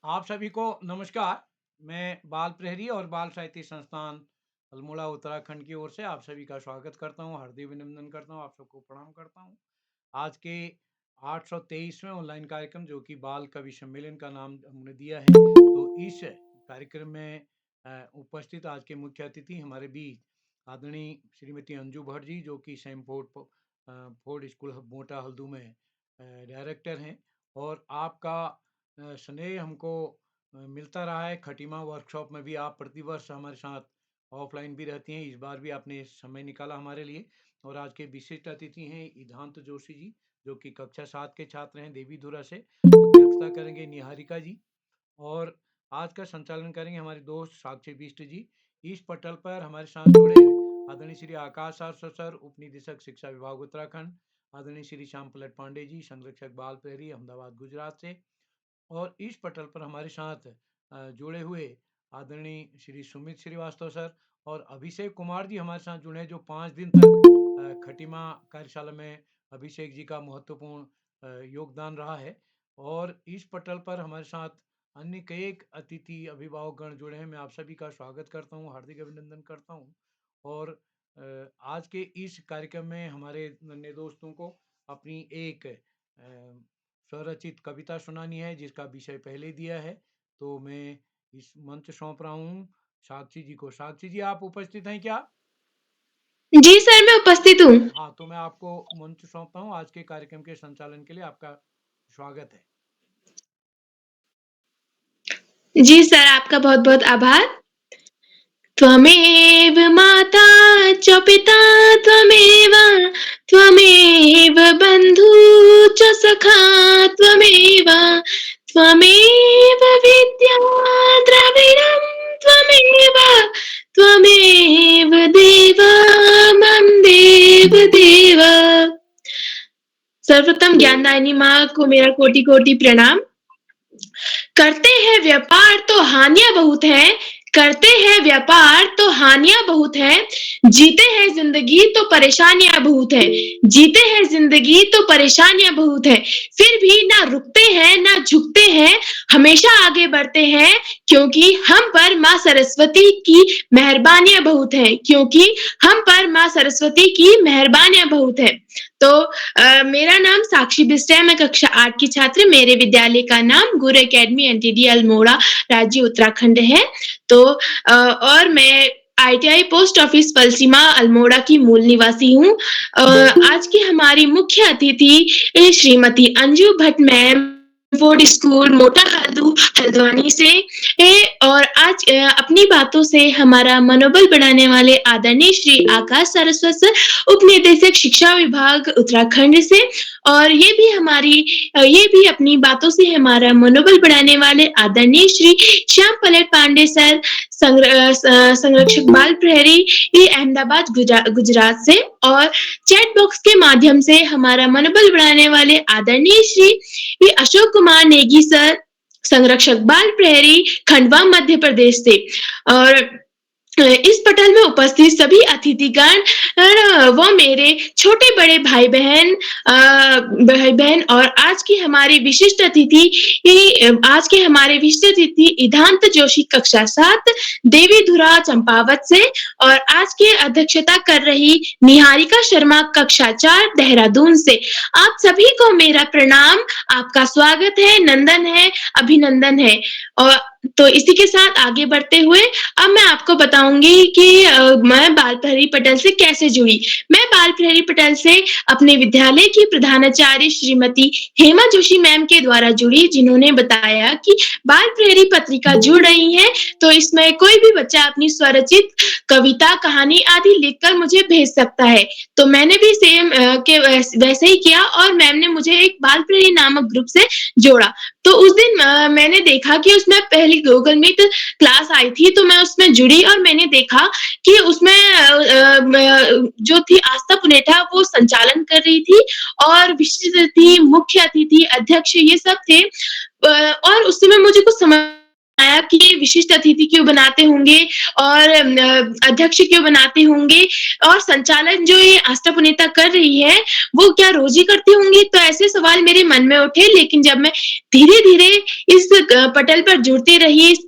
आप सभी को नमस्कार। मैं बाल प्रहरी और बाल साहित्य संस्थान अल्मोड़ा उत्तराखंड की ओर से आप सभी का स्वागत करता हूं, हार्दिक अभिनंदन करता हूं, आप सबको प्रणाम करता हूं। आज के 823वें ऑनलाइन कार्यक्रम जो कि बाल कवि सम्मेलन का नाम हमने दिया है, तो इस कार्यक्रम में उपस्थित आज के मुख्य अतिथि हमारे बीच आदरणीय श्रीमती अंजू भट्ट जी, जो कि सेम फोर्ड स्कूल मोटा हल्दू में डायरेक्टर हैं। और आपका स्नेह हमको मिलता रहा है। खटीमा वर्कशॉप में भी आप प्रतिवर्ष हमारे साथ ऑफलाइन भी रहती हैं, इस बार भी आपने समय निकाला हमारे लिए। और आज के विशिष्ट अतिथि हैं इधांत जोशी जी, जो कि कक्षा 7 के छात्र हैं, देवीधुरा से। अध्यक्षता करेंगे निहारिका जी। और आज का संचालन करेंगे हमारे दोस्त साक्षी बिष्ट जी। इस पटल पर हमारे साथ जुड़े आदरणीय श्री आकाश आर सर, उप निदेशक शिक्षा विभाग उत्तराखंड, आदरणीय श्री श्याम पलट पांडे जी, संरक्षक बाल प्रहरी अहमदाबाद गुजरात से। और इस पटल पर हमारे साथ जुड़े हुए आदरणीय श्री सुमित श्रीवास्तव सर और अभिषेक कुमार जी हमारे साथ जुड़े हैं, जो 5 दिन तक खटीमा कार्यशाला में अभिषेक जी का महत्वपूर्ण योगदान रहा है। और इस पटल पर हमारे साथ अन्य कई एक अतिथि अभिभावकगण जुड़े हैं। मैं आप सभी का स्वागत करता हूं, हार्दिक अभिनंदन करता हूं। और आज के इस कार्यक्रम में हमारे नन्हे दोस्तों को अपनी एक स्वरचित कविता सुनानी है, जिसका विषय पहले दिया है। तो मैं इस मंच सौंप रहा हूँ साक्षी जी को। साक्षी जी, आप उपस्थित हैं क्या? जी सर, मैं उपस्थित हूँ। हाँ, तो मैं आपको मंच सौंपता हूँ। आज के कार्यक्रम के संचालन के लिए आपका स्वागत है। जी सर, आपका बहुत-बहुत आभार। त्वमेव माता च पिता त्वमेव, त्वमेव बन्धु च सखा त्वमेव, त्वमेव विद्या द्रविणं त्वमेव, त्वमेव देव मम देव। सर्वप्रथम ज्ञानदायिनी माँ को मेरा कोटि-कोटि प्रणाम। करते हैं व्यापार तो हानियां बहुत हैं, करते हैं व्यापार तो हानियां बहुत हैं, जीते हैं जिंदगी तो परेशानियां बहुत हैं, जीते हैं जिंदगी तो परेशानियां बहुत हैं, फिर भी ना रुकते हैं ना झुकते हैं, हमेशा आगे बढ़ते हैं, क्योंकि हम पर माँ सरस्वती की मेहरबानियां बहुत हैं, क्योंकि हम पर माँ सरस्वती की मेहरबानियां बहुत हैं। तो मेरा नाम साक्षी बिष्ट है, मैं कक्षा 8 की छात्र, मेरे विद्यालय का नाम गुरु एकेडमी एनटीडी अल्मोड़ा, राज्य उत्तराखंड है। तो और मैं आईटीआई पोस्ट ऑफिस पलसीमा अल्मोड़ा की मूल निवासी हूँ। आज की हमारी मुख्य अतिथि Shrimati Anju Bhatt ma'am Ford school मोटा हल्दू हल्द्वानी से और आज अपनी बातों से हमारा मनोबल बढ़ाने वाले आदरणीय श्री आकाश सारस्वत सर, उप निदेशक शिक्षा विभाग उत्तराखंड से, और ये भी अपनी बातों से हमारा मनोबल बढ़ाने वाले आदरणीय श्री श्याम पलट पांडे सर, संरक्षक बाल प्रहरी अहमदाबाद गुजरात से, और चैट बॉक्स के माध्यम से हमारा मनोबल बढ़ाने वाले आदरणीय श्री अशोक कुमार नेगी सर, संरक्षक बाल प्रहरी खंडवा मध्य प्रदेश से। और इस पटल में उपस्थित सभी अतिथिगण वो मेरे छोटे बड़े भाई बहन और आज के हमारे विशिष्ट अतिथि इधांत जोशी कक्षा 7 देवीधुरा चंपावत से, और आज के अध्यक्षता कर रही निहारिका शर्मा कक्षा 4 देहरादून से। आप सभी को मेरा प्रणाम, आपका स्वागत है, नंदन है, अभिनंदन है। और तो इसी के साथ आगे बढ़ते हुए अब मैं आपको बताऊंगी कि मैं बाल प्रहरी पटल से कैसे जुड़ी। मैं बाल प्रहरी पटल से अपने विद्यालय की प्रधानाचार्य श्रीमती हेमा जोशी मैम के द्वारा जुड़ी, जिन्होंने बताया कि बाल प्रहरी पत्रिका जुड़ रही है, तो इसमें कोई भी बच्चा अपनी स्वरचित कविता, कहानी आदि लिखकर मुझे भेज सकता है। तो मैंने भी सेम के वैसे ही किया, और मैम ने मुझे एक बाल प्रहरी नामक ग्रुप से जोड़ा। तो उस दिन मैंने देखा कि उसमें पहली गूगल मीट क्लास आई थी, तो मैं उसमें जुड़ी और मैंने देखा कि उसमें जो थी आस्था पुनेठा वो संचालन कर रही थी, और विशिष्ट अतिथि, मुख्य अतिथि, अध्यक्ष ये सब थे। और उस समय मुझे कुछ समझ आया कि विशिष्ट अतिथि क्यों बनाते होंगे और अध्यक्ष क्यों बनाते होंगे, और संचालन जो ये आस्था पुनेठा कर रही है वो क्या रोज ही करती होंगी। तो ऐसे सवाल मेरे मन में उठे, लेकिन जब मैं धीरे-धीरे इस पटल पर जुड़ती रही, इस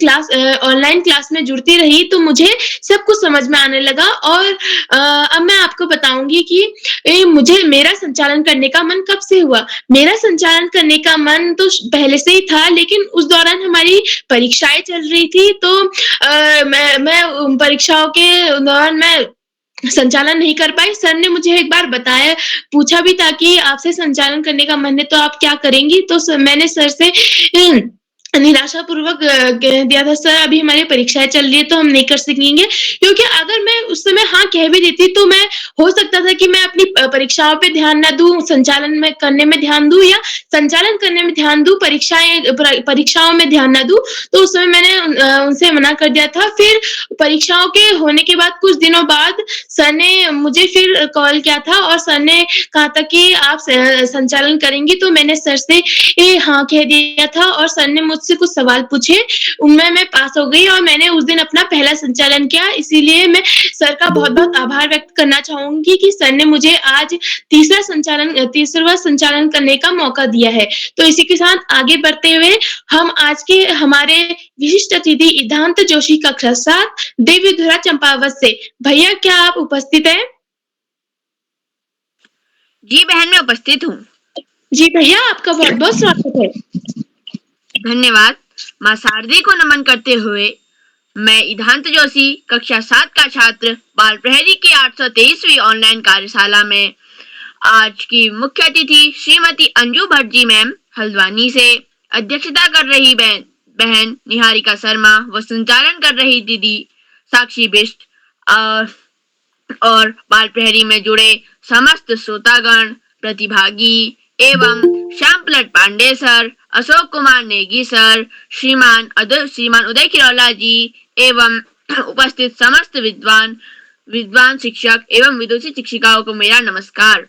ऑनलाइन क्लास में जुड़ती रही, तो मुझे सब कुछ समझ में आने लगा और अब मैं आपको बताऊँगी कि मुझे मेरा संचालन करने का मन कब से हुआ। मेरा संचालन करने का मन तो पहले से ही था, लेकिन उस दौरान हमारी परीक्षाएँ चल रही थी, तो मैं परीक्षाओं के दौरान मैं संचालन नहीं कर पाई। सर ने मुझे एक बार बताया पूछा भी था कि आपसे संचालन करने का मन है तो आप क्या करेंगी? तो मैंने सर से निराशापूर्वक कह दिया था, सर अभी हमारी परीक्षाएँ चल रही है तो हम नहीं कर सकेंगे। क्योंकि अगर मैं उस समय हाँ कह भी देती तो मैं हो सकता था कि मैं अपनी परीक्षाओं पे ध्यान ना दूँ, संचालन में करने में ध्यान दूँ या संचालन करने में ध्यान दूँ, परीक्षाओं में ध्यान ना दूँ। तो उस समय मैंने उनसे मना कर दिया था। फिर परीक्षाओं के होने के बाद कुछ दिनों बाद सर ने मुझे फिर कॉल किया था और सर ने कहा था कि आप संचालन करेंगी, तो मैंने सर से हाँ कह दिया था और सर ने मुझसे कुछ सवाल पूछे, उनमें मैं पास हो गई और मैंने उस दिन अपना पहला संचालन किया। इसीलिए मैं सर का बहुत-बहुत आभार व्यक्त करना चाहूँगी कि सर ने मुझे आज तीसरा संचालन करने का मौका दिया है। तो इसी के साथ आगे बढ़ते हुए हम आज के हमारे विशिष्ट अतिथि इदांत जोशी कक्षा 7 देवीधुरा चंपावत से। भैया क्या आप उपस्थित हैं? जी बहन, मैं उपस्थित हूँ। जी भैया, आपका बहुत-बहुत स्वागत है। धन्यवाद। माँ शारदे को नमन करते हुए मैं इदांत जोशी कक्षा 7 का छात्र बाल प्रहरी की 823वीं ऑनलाइन कार्यशाला में आज की मुख्य अतिथि श्रीमती अंजू भट्ट जी मैम हल्द्वानी से अध्यक्षता कर रही बहन निहारिका शर्मा व संचालन कर रही दीदी साक्षी बिष्ट और बाल प्रहरी में जुड़े समस्त श्रोतागण, प्रतिभागी एवं श्यामपलट पांडे सर, अशोक कुमार नेगी सर, श्रीमान उदय किरौला जी एवं उपस्थित समस्त विद्वान शिक्षक एवं विदुषी शिक्षिकाओं को मेरा नमस्कार।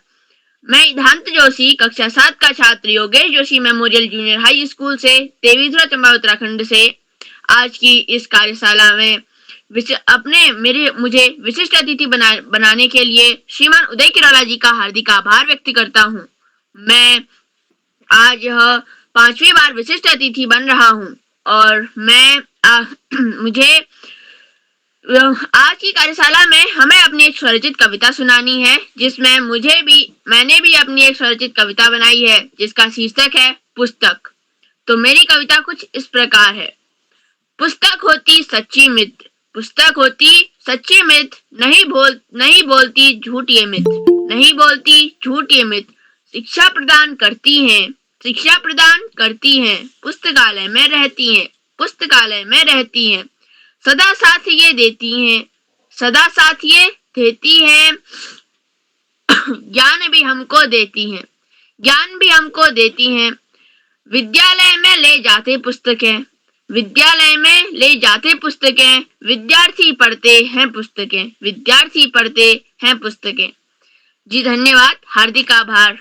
मैं इदांत जोशी कक्षा 7 का छात्र Yogesh Joshi memorial junior high school से देवीधुरा चंबा उत्तराखंड से आज की इस कार्यशाला में मुझे विशिष्ट अतिथि बनाने के लिए श्रीमान उदय किरौला जी का हार्दिक आभार व्यक्त करता हूँ। मैं आज यह 5वीं बार विशिष्ट अतिथि बन रहा हूँ और मुझे आज की कार्यशाला में हमें अपनी एक स्वरचित कविता सुनानी है, जिसमें मैंने भी अपनी एक स्वरचित कविता बनाई है, जिसका शीर्षक है पुस्तक। तो मेरी कविता कुछ इस प्रकार है। पुस्तक होती सच्ची मित्र, पुस्तक होती सच्ची मित्र, नहीं बोलती झूठ ये मित्र, नहीं बोलती झूठ ये मित्र, शिक्षा प्रदान करती हैं, पुस्तकालय में रहती हैं, सदा साथ ये देती हैं, ज्ञान भी हमको देती हैं, विद्यालय में ले जाते पुस्तकें, विद्यार्थी पढ़ते हैं पुस्तकें। जी धन्यवाद, हार्दिक आभार।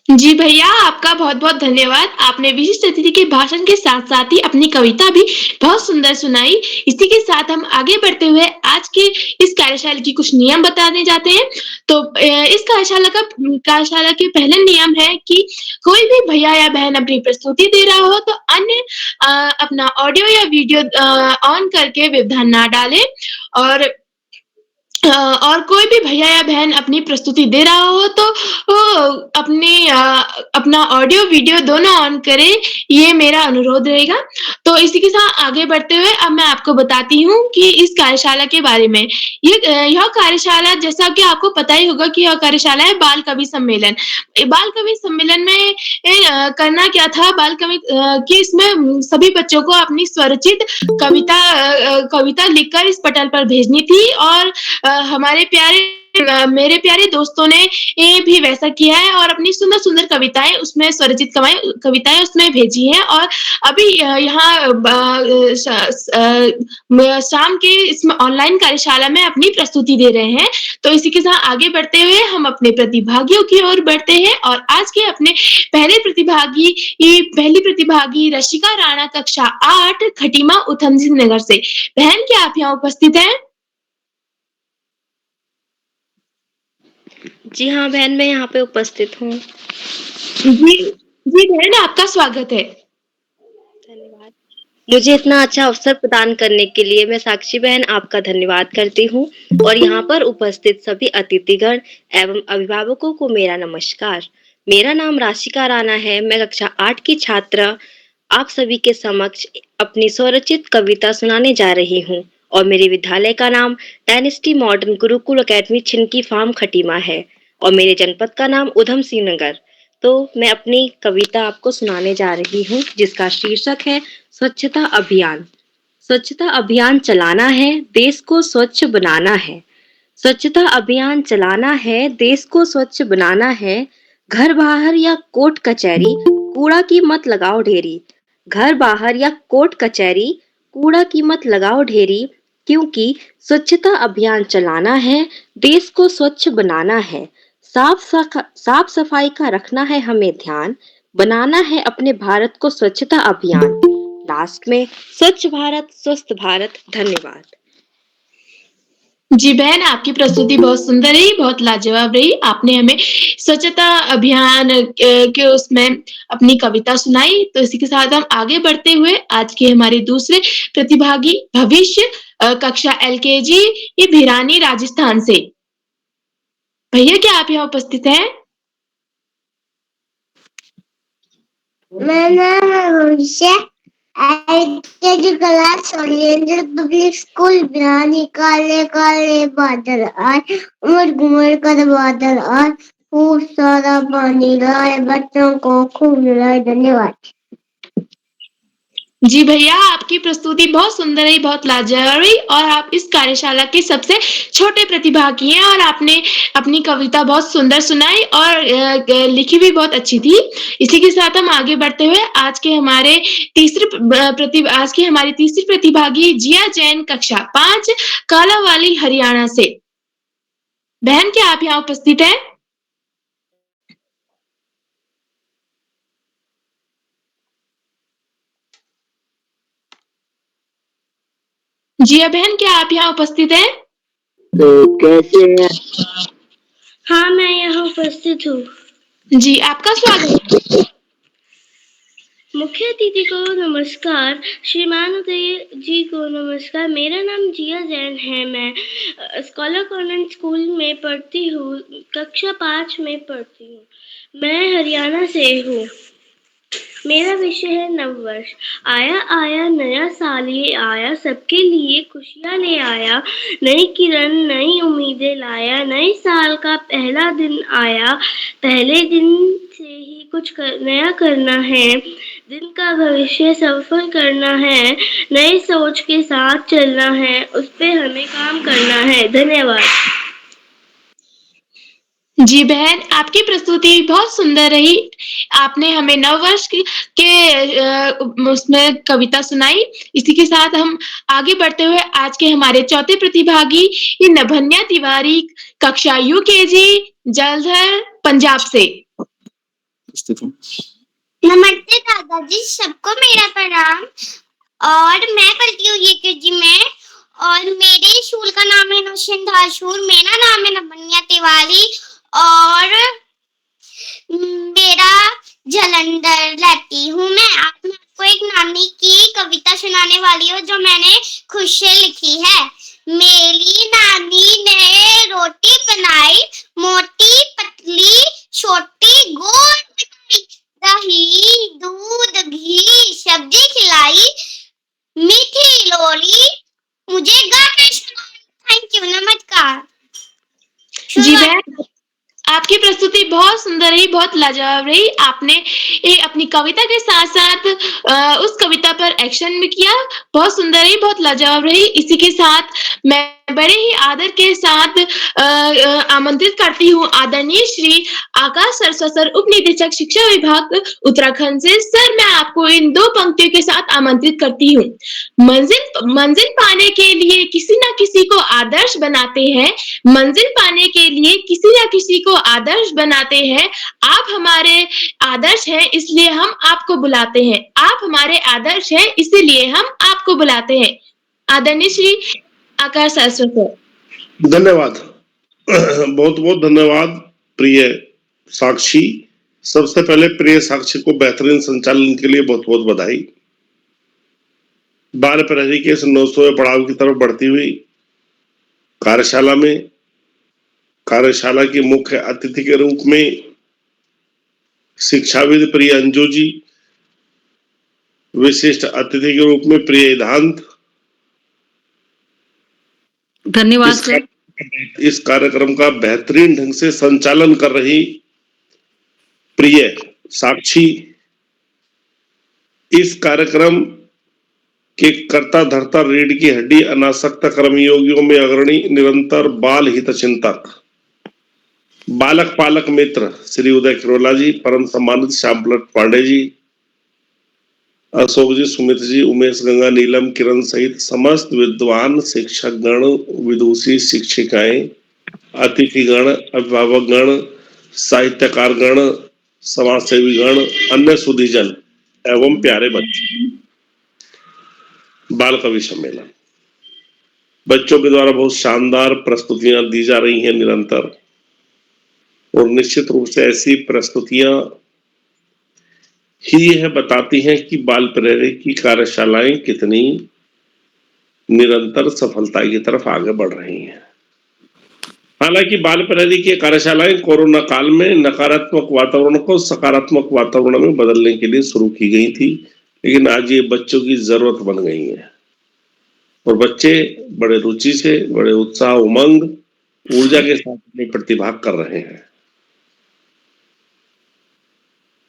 जी भैया, आपका बहुत-बहुत धन्यवाद। आपने विशिष्ट अतिथि के भाषण के साथ-साथ ही अपनी कविता भी बहुत सुंदर सुनाई। इसी के साथ हम आगे बढ़ते हुए आज के इस कार्यशाला की कुछ नियम बताने जाते हैं। तो इस कार्यशाला के पहले नियम है कि कोई भी भैया या बहन अपनी प्रस्तुति दे रहा हो तो अन्य अपना ऑडियो या वीडियो ऑन करके व्यवधान ना डालें और कोई भी भैया या बहन अपनी प्रस्तुति दे रहा हो तो अपना ऑडियो वीडियो दोनों ऑन करे, ये मेरा अनुरोध रहेगा। तो इसी के साथ आगे बढ़ते हुए अब मैं आपको बताती हूँ कि इस कार्यशाला के बारे में। यह कार्यशाला जैसा कि आपको पता ही होगा कि यह कार्यशाला है बाल कवि सम्मेलन। बाल कवि सम्मेलन में करना क्या था, बाल कवि कि इसमें सभी बच्चों को अपनी स्वरचित कविता लिखकर इस पटल पर भेजनी थी और मेरे प्यारे दोस्तों ने भी वैसा किया है और अपनी सुंदर-सुंदर कविताएँ उसमें स्वरचित कविताएँ उसमें भेजी हैं और अभी यहाँ शाम के इसमें ऑनलाइन कार्यशाला में अपनी प्रस्तुति दे रहे हैं। तो इसी के साथ आगे बढ़ते हुए हम अपने प्रतिभागियों की ओर बढ़ते हैं और आज के अपने पहली प्रतिभागी रशिका राणा कक्षा 8 खटीमा उधम सिंह नगर से। बहन क्या आप यहाँ उपस्थित हैं? जी हाँ बहन, मैं यहाँ पे उपस्थित हूँ। जी जी बहन, आपका स्वागत है। धन्यवाद। मुझे इतना अच्छा अवसर प्रदान करने के लिए मैं साक्षी बहन आपका धन्यवाद करती हूँ और यहाँ पर उपस्थित सभी अतिथिगण एवं अभिभावकों को मेरा नमस्कार। मेरा नाम राशिका राणा है। मैं कक्षा 8 की छात्रा आप सभी के समक्ष अपनी स्वरचित कविता सुनाने जा रही हूँ और मेरे विद्यालय का नाम Dynasty Modern Gurukul Academy Chhinki Farm Khatima है और मेरे जनपद का नाम उधम सिंह नगर। तो मैं अपनी कविता आपको सुनाने जा रही हूँ जिसका शीर्षक है स्वच्छता अभियान। स्वच्छता अभियान चलाना है, देश को स्वच्छ बनाना है। स्वच्छता अभियान चलाना है, देश को स्वच्छ बनाना है। घर बाहर या कोर्ट कचहरी कूड़ा की मत लगाओ ढेरी। घर बाहर या कोर्ट कचहरी कूड़ा की मत लगाओ ढेरी, क्योंकि स्वच्छता अभियान चलाना है, देश को स्वच्छ बनाना है। साफ सफाई का रखना है हमें ध्यान, बनाना है अपने भारत को स्वच्छता अभियान। लास्ट में स्वच्छ भारत स्वस्थ भारत। धन्यवाद। जी बहन, आपकी प्रस्तुति बहुत सुंदर रही, बहुत लाजवाब रही। आपने हमें स्वच्छता अभियान के उसमें अपनी कविता सुनाई। तो इसी के साथ हम आगे बढ़ते हुए आज के हमारे दूसरे प्रतिभागी भविष्य कक्षा LKG ये भिरानी राजस्थान से। भैया, क्या आप यहाँ उपस्थित हैं? मेरा नाम है Bhavishya, LKG class Oriental Public School Bhirani. काले काले बादल आए, उमड़ घुमड़ कर बादल आए, खूब सारा पानी लाए, बच्चों को खूब मिलाए। धन्यवाद। जी भैया, आपकी प्रस्तुति बहुत सुंदर रही, बहुत लाजवाब रही और आप इस कार्यशाला के सबसे छोटे प्रतिभागी हैं और आपने अपनी कविता बहुत सुंदर सुनाई और लिखी भी बहुत अच्छी थी। इसी के साथ हम आगे बढ़ते हुए आज की हमारी तीसरी प्रतिभागी जिया जैन कक्षा 5 कालावाली हरियाणा से। बहन, क्या आप यहाँ उपस्थित हैं? जिया बहन, क्या आप यहाँ उपस्थित हैं? तो कैसे हैं? हाँ, मैं यहाँ उपस्थित हूँ। जी, आपका स्वागत है। मुख्य अतिथि को नमस्कार, श्रीमान जी को नमस्कार। मेरा नाम जिया जैन है। मैं स्कॉलर कॉन्वेंट स्कूल में पढ़ती हूँ, कक्षा 5 में पढ़ती हूँ। मैं हरियाणा से हूँ। मेरा विषय है नववर्ष। आया आया नया साल ये आया, सबके लिए खुशियाँ ले आया। नई किरण नई उम्मीदें लाया, नए साल का पहला दिन आया। पहले दिन से ही कुछ नया करना है, दिन का भविष्य सफल करना है। नई सोच के साथ चलना है, उस पे हमें काम करना है। धन्यवाद। जी बहन, आपकी प्रस्तुति बहुत सुंदर रही। आपने हमें नववर्ष के उसमें कविता सुनाई। इसी के साथ हम आगे बढ़ते हुए आज के हमारे चौथे प्रतिभागी ये नभन्या तिवारी कक्षा UKG जलंधर पंजाब से। नमस्ते दादाजी, सबको मेरा प्रणाम। और मैं पढ़ती हूँ UKG में और मेरे स्कूल का नाम है नौशन धाशूर। मेरा नाम है नभन्या तिवारी और मेरा जलंधर रहती हूँ। मैं आपको एक नानी की कविता सुनाने वाली हूँ जो मैंने खुद से लिखी है। मेरी नानी ने रोटी बनाई, मोटी पतली छोटी गोल बनाई, दही दूध घी सब्जी खिलाई, मीठी लोली मुझे गाकर सुनाई। थैंक यू, नमस्कार। जी बहन, आपकी प्रस्तुति बहुत सुंदर रही, बहुत लाजवाब रही। आपने ये अपनी कविता के साथ-साथ उस कविता पर एक्शन भी किया। बहुत सुंदर रही, बहुत लाजवाब रही। इसी के साथ मैं बड़े ही आदर के साथ आमंत्रित करती हूँ आदरणीय श्री आकाश सरस्वत सर, उप निदेशक शिक्षा विभाग उत्तराखंड से। सर, मैं आपको इन 2 पंक्तियों के साथ आमंत्रित करती हूँ। मंजिल पाने के लिए किसी न किसी को आदर्श बनाते हैं। मंजिल पाने के लिए किसी न किसी को आदर्श बनाते हैं। आप हमारे आदर्श हैं, इसलिए हम आपको बुलाते हैं। आप हमारे आदर्श हैं, इसीलिए हम आपको बुलाते हैं। आदरणीय श्री आकाश सरस्वत सर। धन्यवाद। बहुत बहुत धन्यवाद प्रिय साक्षी। सबसे पहले प्रिय साक्षी को बेहतरीन संचालन के लिए बहुत बहुत बधाई। बाल प्रहरी के इस 900वें पड़ाव की तरफ बढ़ती हुई कार्यशाला में कार्यशाला की मुख्य अतिथि के रूप में शिक्षाविद प्रिय अंजू जी, विशिष्ट अतिथि के रूप में प्रिय इधांत। धन्यवाद सर। इस कार्यक्रम का बेहतरीन ढंग से संचालन कर रही प्रिय साक्षी, इस कार्यक्रम के कर्ता धर्ता रीढ़ की हड्डी अनासक्त कर्मयोगियों में अग्रणी निरंतर बाल हित चिंतक बालक पालक मित्र श्री उदय खिरोला जी, परम सम्मानित श्यामपलट पांडे जी, अशोक जी, सुमित जी, उमेश, गंगा, नीलम, किरण सहित समस्त विद्वान शिक्षक गण, विदुषी शिक्षिकाएं, अतिथिगण, अभिभावक गण, साहित्यकार गण, समाज सेवी गण, अन्य सुधीजन एवं प्यारे बच्चे। बाल कवि सम्मेलन बच्चों के द्वारा बहुत शानदार प्रस्तुतियां दी जा रही हैं निरंतर, और निश्चित रूप से ऐसी प्रस्तुतियां ही यह बताती हैं कि बाल प्रहरी की कार्यशालाएं कितनी निरंतर सफलता की तरफ आगे बढ़ रही हैं। हालांकि बाल प्रहरी की कार्यशालाएं कोरोना काल में नकारात्मक वातावरण को सकारात्मक वातावरण में बदलने के लिए शुरू की गई थी, लेकिन आज ये बच्चों की जरूरत बन गई है और बच्चे बड़े रुचि से, बड़े उत्साह, उमंग, ऊर्जा के साथ में प्रतिभाग कर रहे हैं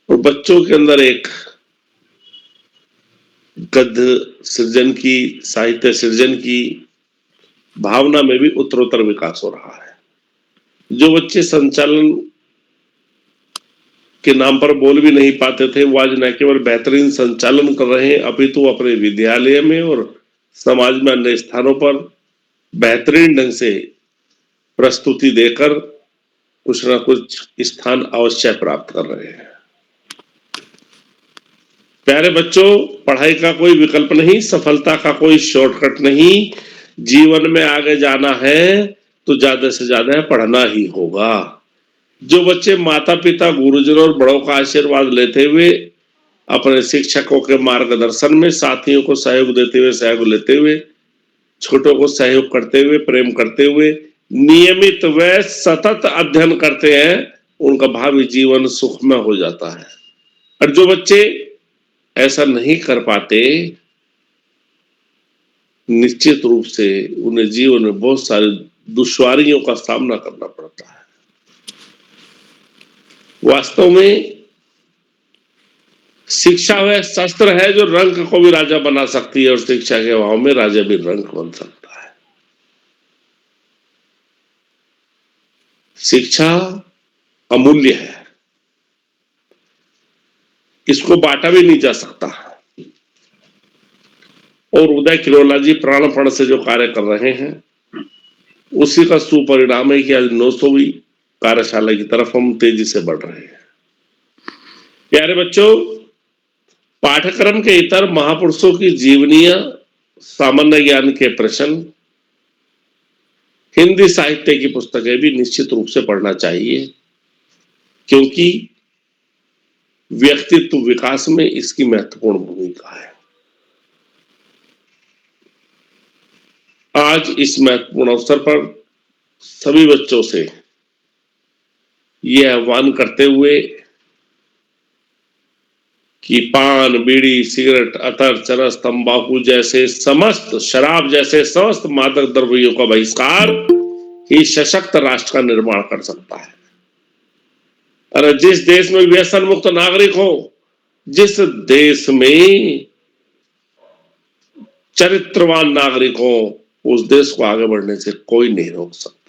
और बच्चों के अंदर एक गद्य सृजन की, साहित्य सृजन की भावना में भी उत्तरोत्तर विकास हो रहा है। जो बच्चे संचालन के नाम पर बोल भी नहीं पाते थे, वो आज न केवल बेहतरीन संचालन कर रहे हैं, अपितु अपने विद्यालय में और समाज में अन्य स्थानों पर बेहतरीन ढंग से प्रस्तुति देकर कुछ ना कुछ स्थान अवश्य प्राप्त कर रहे हैं। प्यारे बच्चों, पढ़ाई का कोई विकल्प नहीं, सफलता का कोई शॉर्टकट नहीं। जीवन में आगे जाना है तो ज्यादा से ज्यादा पढ़ना ही होगा। जो बच्चे माता पिता, गुरुजनों और बड़ों का आशीर्वाद लेते हुए, अपने शिक्षकों के मार्गदर्शन में साथियों को सहयोग देते हुए, सहयोग लेते हुए, छोटों को सहयोग करते हुए, प्रेम करते हुए नियमित व सतत अध्ययन करते हैं, उनका भावी जीवन सुखमय हो जाता है। और जो बच्चे ऐसा नहीं कर पाते, निश्चित रूप से उन्हें जीवन में बहुत सारी दुश्वारियों का सामना करना पड़ता है। वास्तव में शिक्षा वह शस्त्र है जो रंक को भी राजा बना सकती है और शिक्षा के अभाव में राजा भी रंक बन सकता है। शिक्षा अमूल्य है, इसको बांटा भी नहीं जा सकता। और उदय खिरोला जी प्राणपण से जो कार्य कर रहे हैं, उसी का सुपरिणाम है कि आज 900वीं कार्यशाला की तरफ हम तेजी से बढ़ रहे हैं। प्यारे बच्चों, पाठ्यक्रम के इतर महापुरुषों की जीवनियां, सामान्य ज्ञान के प्रश्न, हिंदी साहित्य की पुस्तकें भी निश्चित रूप से पढ़ना चाहिए, क्योंकि व्यक्तित्व विकास में इसकी महत्वपूर्ण भूमिका है। आज इस महत्वपूर्ण अवसर पर सभी बच्चों से यह आह्वान करते हुए कि पान, बीड़ी, सिगरेट, अतर, चरस, तंबाकू जैसे समस्त, शराब जैसे समस्त मादक द्रव्यों का बहिष्कार ही सशक्त राष्ट्र का निर्माण कर सकता है। अरे जिस देश में व्यसन मुक्त नागरिक हो, जिस देश में चरित्रवान नागरिक हो, उस देश को आगे बढ़ने से कोई नहीं रोक सकता।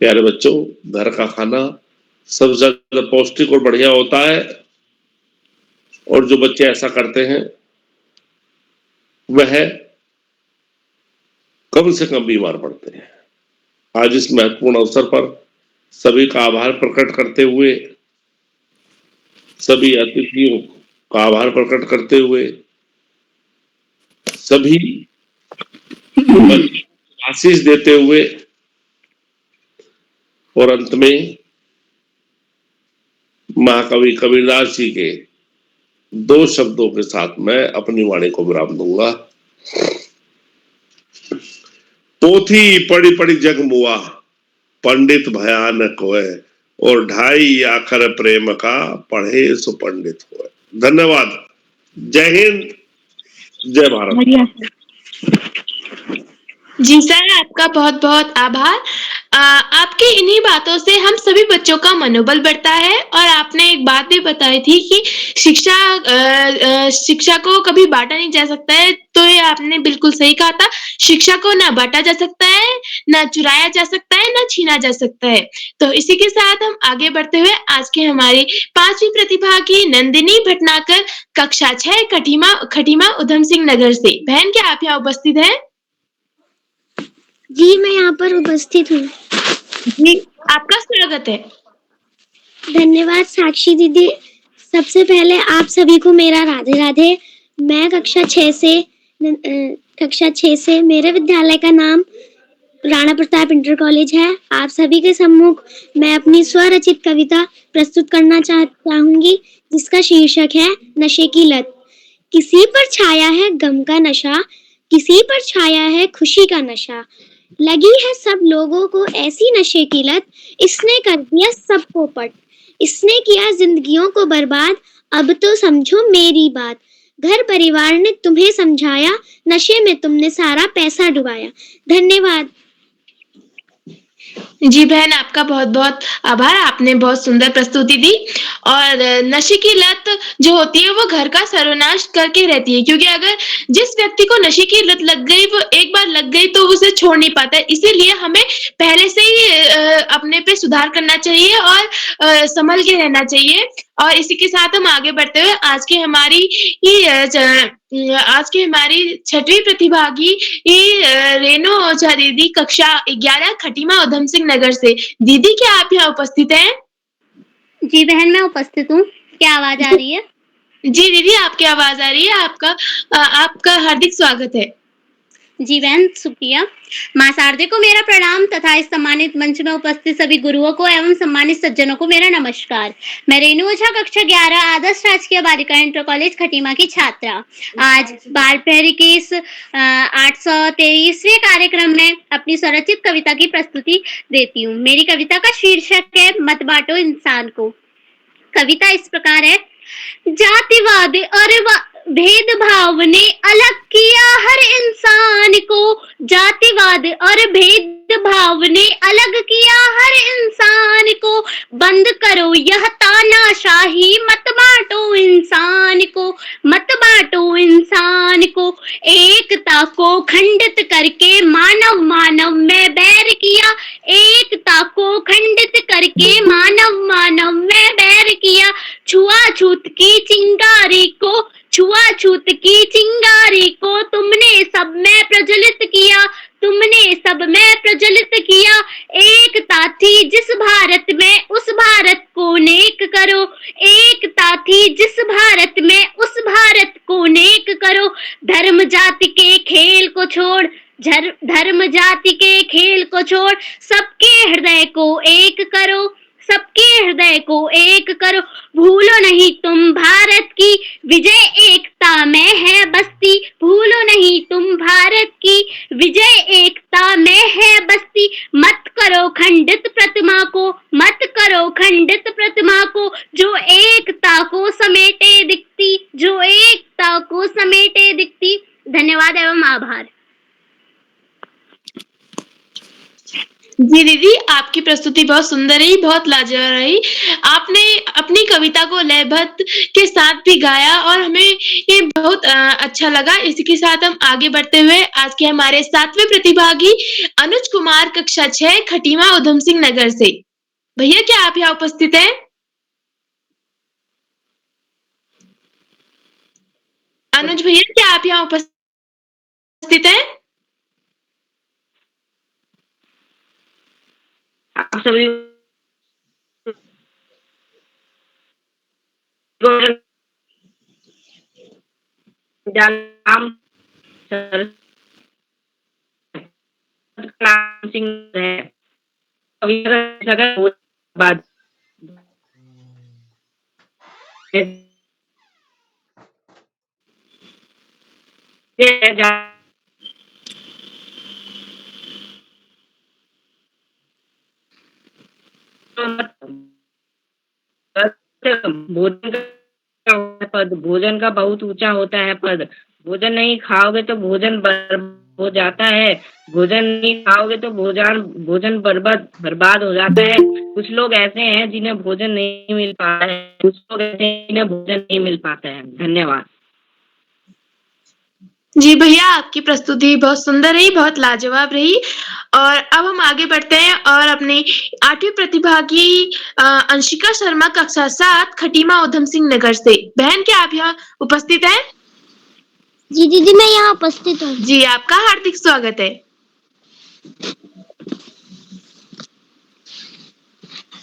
प्यारे बच्चों, घर का खाना सबसे ज्यादा पौष्टिक और बढ़िया होता है, और जो बच्चे ऐसा करते हैं वह कम से कम बीमार पड़ते हैं। आज इस महत्वपूर्ण अवसर पर सभी का आभार प्रकट करते हुए, सभी अतिथियों का आभार प्रकट करते हुए, सभी आशीष देते हुए, और अंत में महाकवि कबीरदास जी के 2 शब्दों के साथ मैं अपनी वाणी को विराम दूंगा। पोथी पढ़ी पढ़ी जग मुआ, पंडित भयानक होए, और 2.5 आखर प्रेम का, पढ़े सो पंडित होए। धन्यवाद। जय हिंद, जय भारत। जी सर, आपका बहुत बहुत आभार। आपकी इन्हीं बातों से हम सभी बच्चों का मनोबल बढ़ता है और आपने एक बात भी बताई थी कि शिक्षा को कभी बांटा नहीं जा सकता है, तो ये आपने बिल्कुल सही कहा था। शिक्षा को ना बांटा जा सकता है, ना चुराया जा सकता है, ना छीना जा सकता है। तो इसी के साथ हम आगे बढ़ते हुए आज की हमारी 5वीं प्रतिभागी नंदिनी भटनागर, कक्षा 6, खटीमा उधम सिंह नगर से। बहन, क्या आप यहाँ उपस्थित हैं? जी, मैं यहाँ पर उपस्थित हूँ। जी, आपका स्वागत है। धन्यवाद साक्षी दीदी। सबसे पहले आप सभी को मेरा राधे राधे। मैं कक्षा 6 से मेरे विद्यालय का नाम राणा प्रताप इंटर कॉलेज है। आप सभी के सम्मुख मैं अपनी स्वरचित कविता प्रस्तुत करना चाहूंगी, जिसका शीर्षक है नशे की लत। किसी पर छाया है गम का नशा, किसी पर छाया है खुशी का नशा। लगी है सब लोगों को ऐसी नशे की लत, इसने कर दिया सबको पट, इसने किया जिंदगियों को बर्बाद। अब तो समझो मेरी बात, घर परिवार ने तुम्हें समझाया, नशे में तुमने सारा पैसा डुबाया। धन्यवाद। जी बहन, आपका बहुत-बहुत आभार। आपने बहुत सुंदर प्रस्तुति दी। और नशे की लत जो होती है वो घर का सर्वनाश करके रहती है, क्योंकि अगर जिस व्यक्ति को नशे की लत लग गई, वो एक बार लग गई तो उसे छोड़ नहीं पाता है। इसीलिए हमें पहले से ही अपने पे सुधार करना चाहिए और संभल के रहना चाहिए। और इसी के साथ हम आगे बढ़ते हुए आज की हमारी 6वीं प्रतिभागी रेणु ओझा दीदी, कक्षा 11, खटीमा उधम सिंह नगर से। दीदी, क्या आप यहाँ उपस्थित हैं? जी बहन, मैं उपस्थित हूँ। क्या आवाज आ रही है? जी दीदी, आपकी आवाज आ रही है। आपका हार्दिक स्वागत है। जी बहन, शुक्रिया। माँ शारदे को मेरा प्रणाम तथा इस सम्मानित मंच में उपस्थित सभी गुरुओं को एवं सम्मानित सज्जनों को मेरा नमस्कार। मैं रेणु ओझा, कक्षा 11, आदर्श राजकीय बालिका इंटर कॉलेज खटीमा की छात्रा। आज बाल प्रहरी के इस 823वें कार्यक्रम में अपनी स्वरचित कविता की प्रस्तुति देती हूँ। मेरी कविता का शीर्षक है मत बांटो इंसान को। कविता इस प्रकार है। जातिवाद और भेदभाव ने अलग किया हर इंसान को, जातिवाद और भेदभाव ने अलग किया हर इंसान को। बंद करो यह तानाशाही, मत बांटो इंसान को, मत बांटो इंसान को। एकता को खंडित करके मानव मानव में बैर किया, एकता को खंडित करके मानव मानव में बैर किया। छुआछूत की चिंगारी को, छुआछूत की चिंगारी को तुमने सब में प्रज्वलित किया, तुमने सब में प्रज्वलित किया। एकता थी जिस भारत में उस भारत को नेक करो, एकता थी जिस भारत में उस भारत को नेक करो। धर्म जाति के खेल को छोड़, धर्म जाति के खेल को छोड़, सबके हृदय को एक करो, सबके हृदय को एक करो। भूलो नहीं तुम भारत की विजय एकता में है बस्ती, भूलो नहीं तुम भारत की विजय एकता में है बस्ती। मत करो खंडित प्रतिमा को, मत करो खंडित प्रतिमा को, जो एकता को समेटे दिखती, जो एकता को समेटे दिखती। धन्यवाद एवं आभार। जी दीदी, आपकी प्रस्तुति बहुत सुंदर रही, बहुत लाजवाब रही। आपने अपनी कविता को लयबद्ध के साथ भी गाया और हमें ये बहुत अच्छा लगा। इसी के साथ हम आगे बढ़ते हुए आज के हमारे 7वें प्रतिभागी अनुज कुमार, कक्षा 6, खटीमा उधम सिंह नगर से। भैया, क्या आप यहाँ उपस्थित हैं? अनुज भैया, क्या आप यहाँ उपस्थित हैं? आप सभी नाम सिंह है। बाद भोजन का बहुत ऊंचा होता है पद। भोजन नहीं खाओगे तो भोजन बर्बाद हो जाता है। भोजन नहीं खाओगे तो भोजन बर्बाद हो जाता है। कुछ लोग ऐसे हैं जिन्हें भोजन नहीं मिल पाता है, कुछ लोग ऐसे हैं जिन्हें भोजन नहीं मिल पाता है। धन्यवाद। जी भैया, आपकी प्रस्तुति बहुत सुंदर रही, बहुत लाजवाब रही। और अब हम आगे बढ़ते हैं और अपने 8वीं प्रतिभागी अंशिका शर्मा कक्षा 7 खटीमा उधम सिंह नगर से। बहन, क्या आप यहाँ उपस्थित हैं? जी दीदी, मैं यहाँ उपस्थित हूँ। जी, आपका हार्दिक स्वागत है।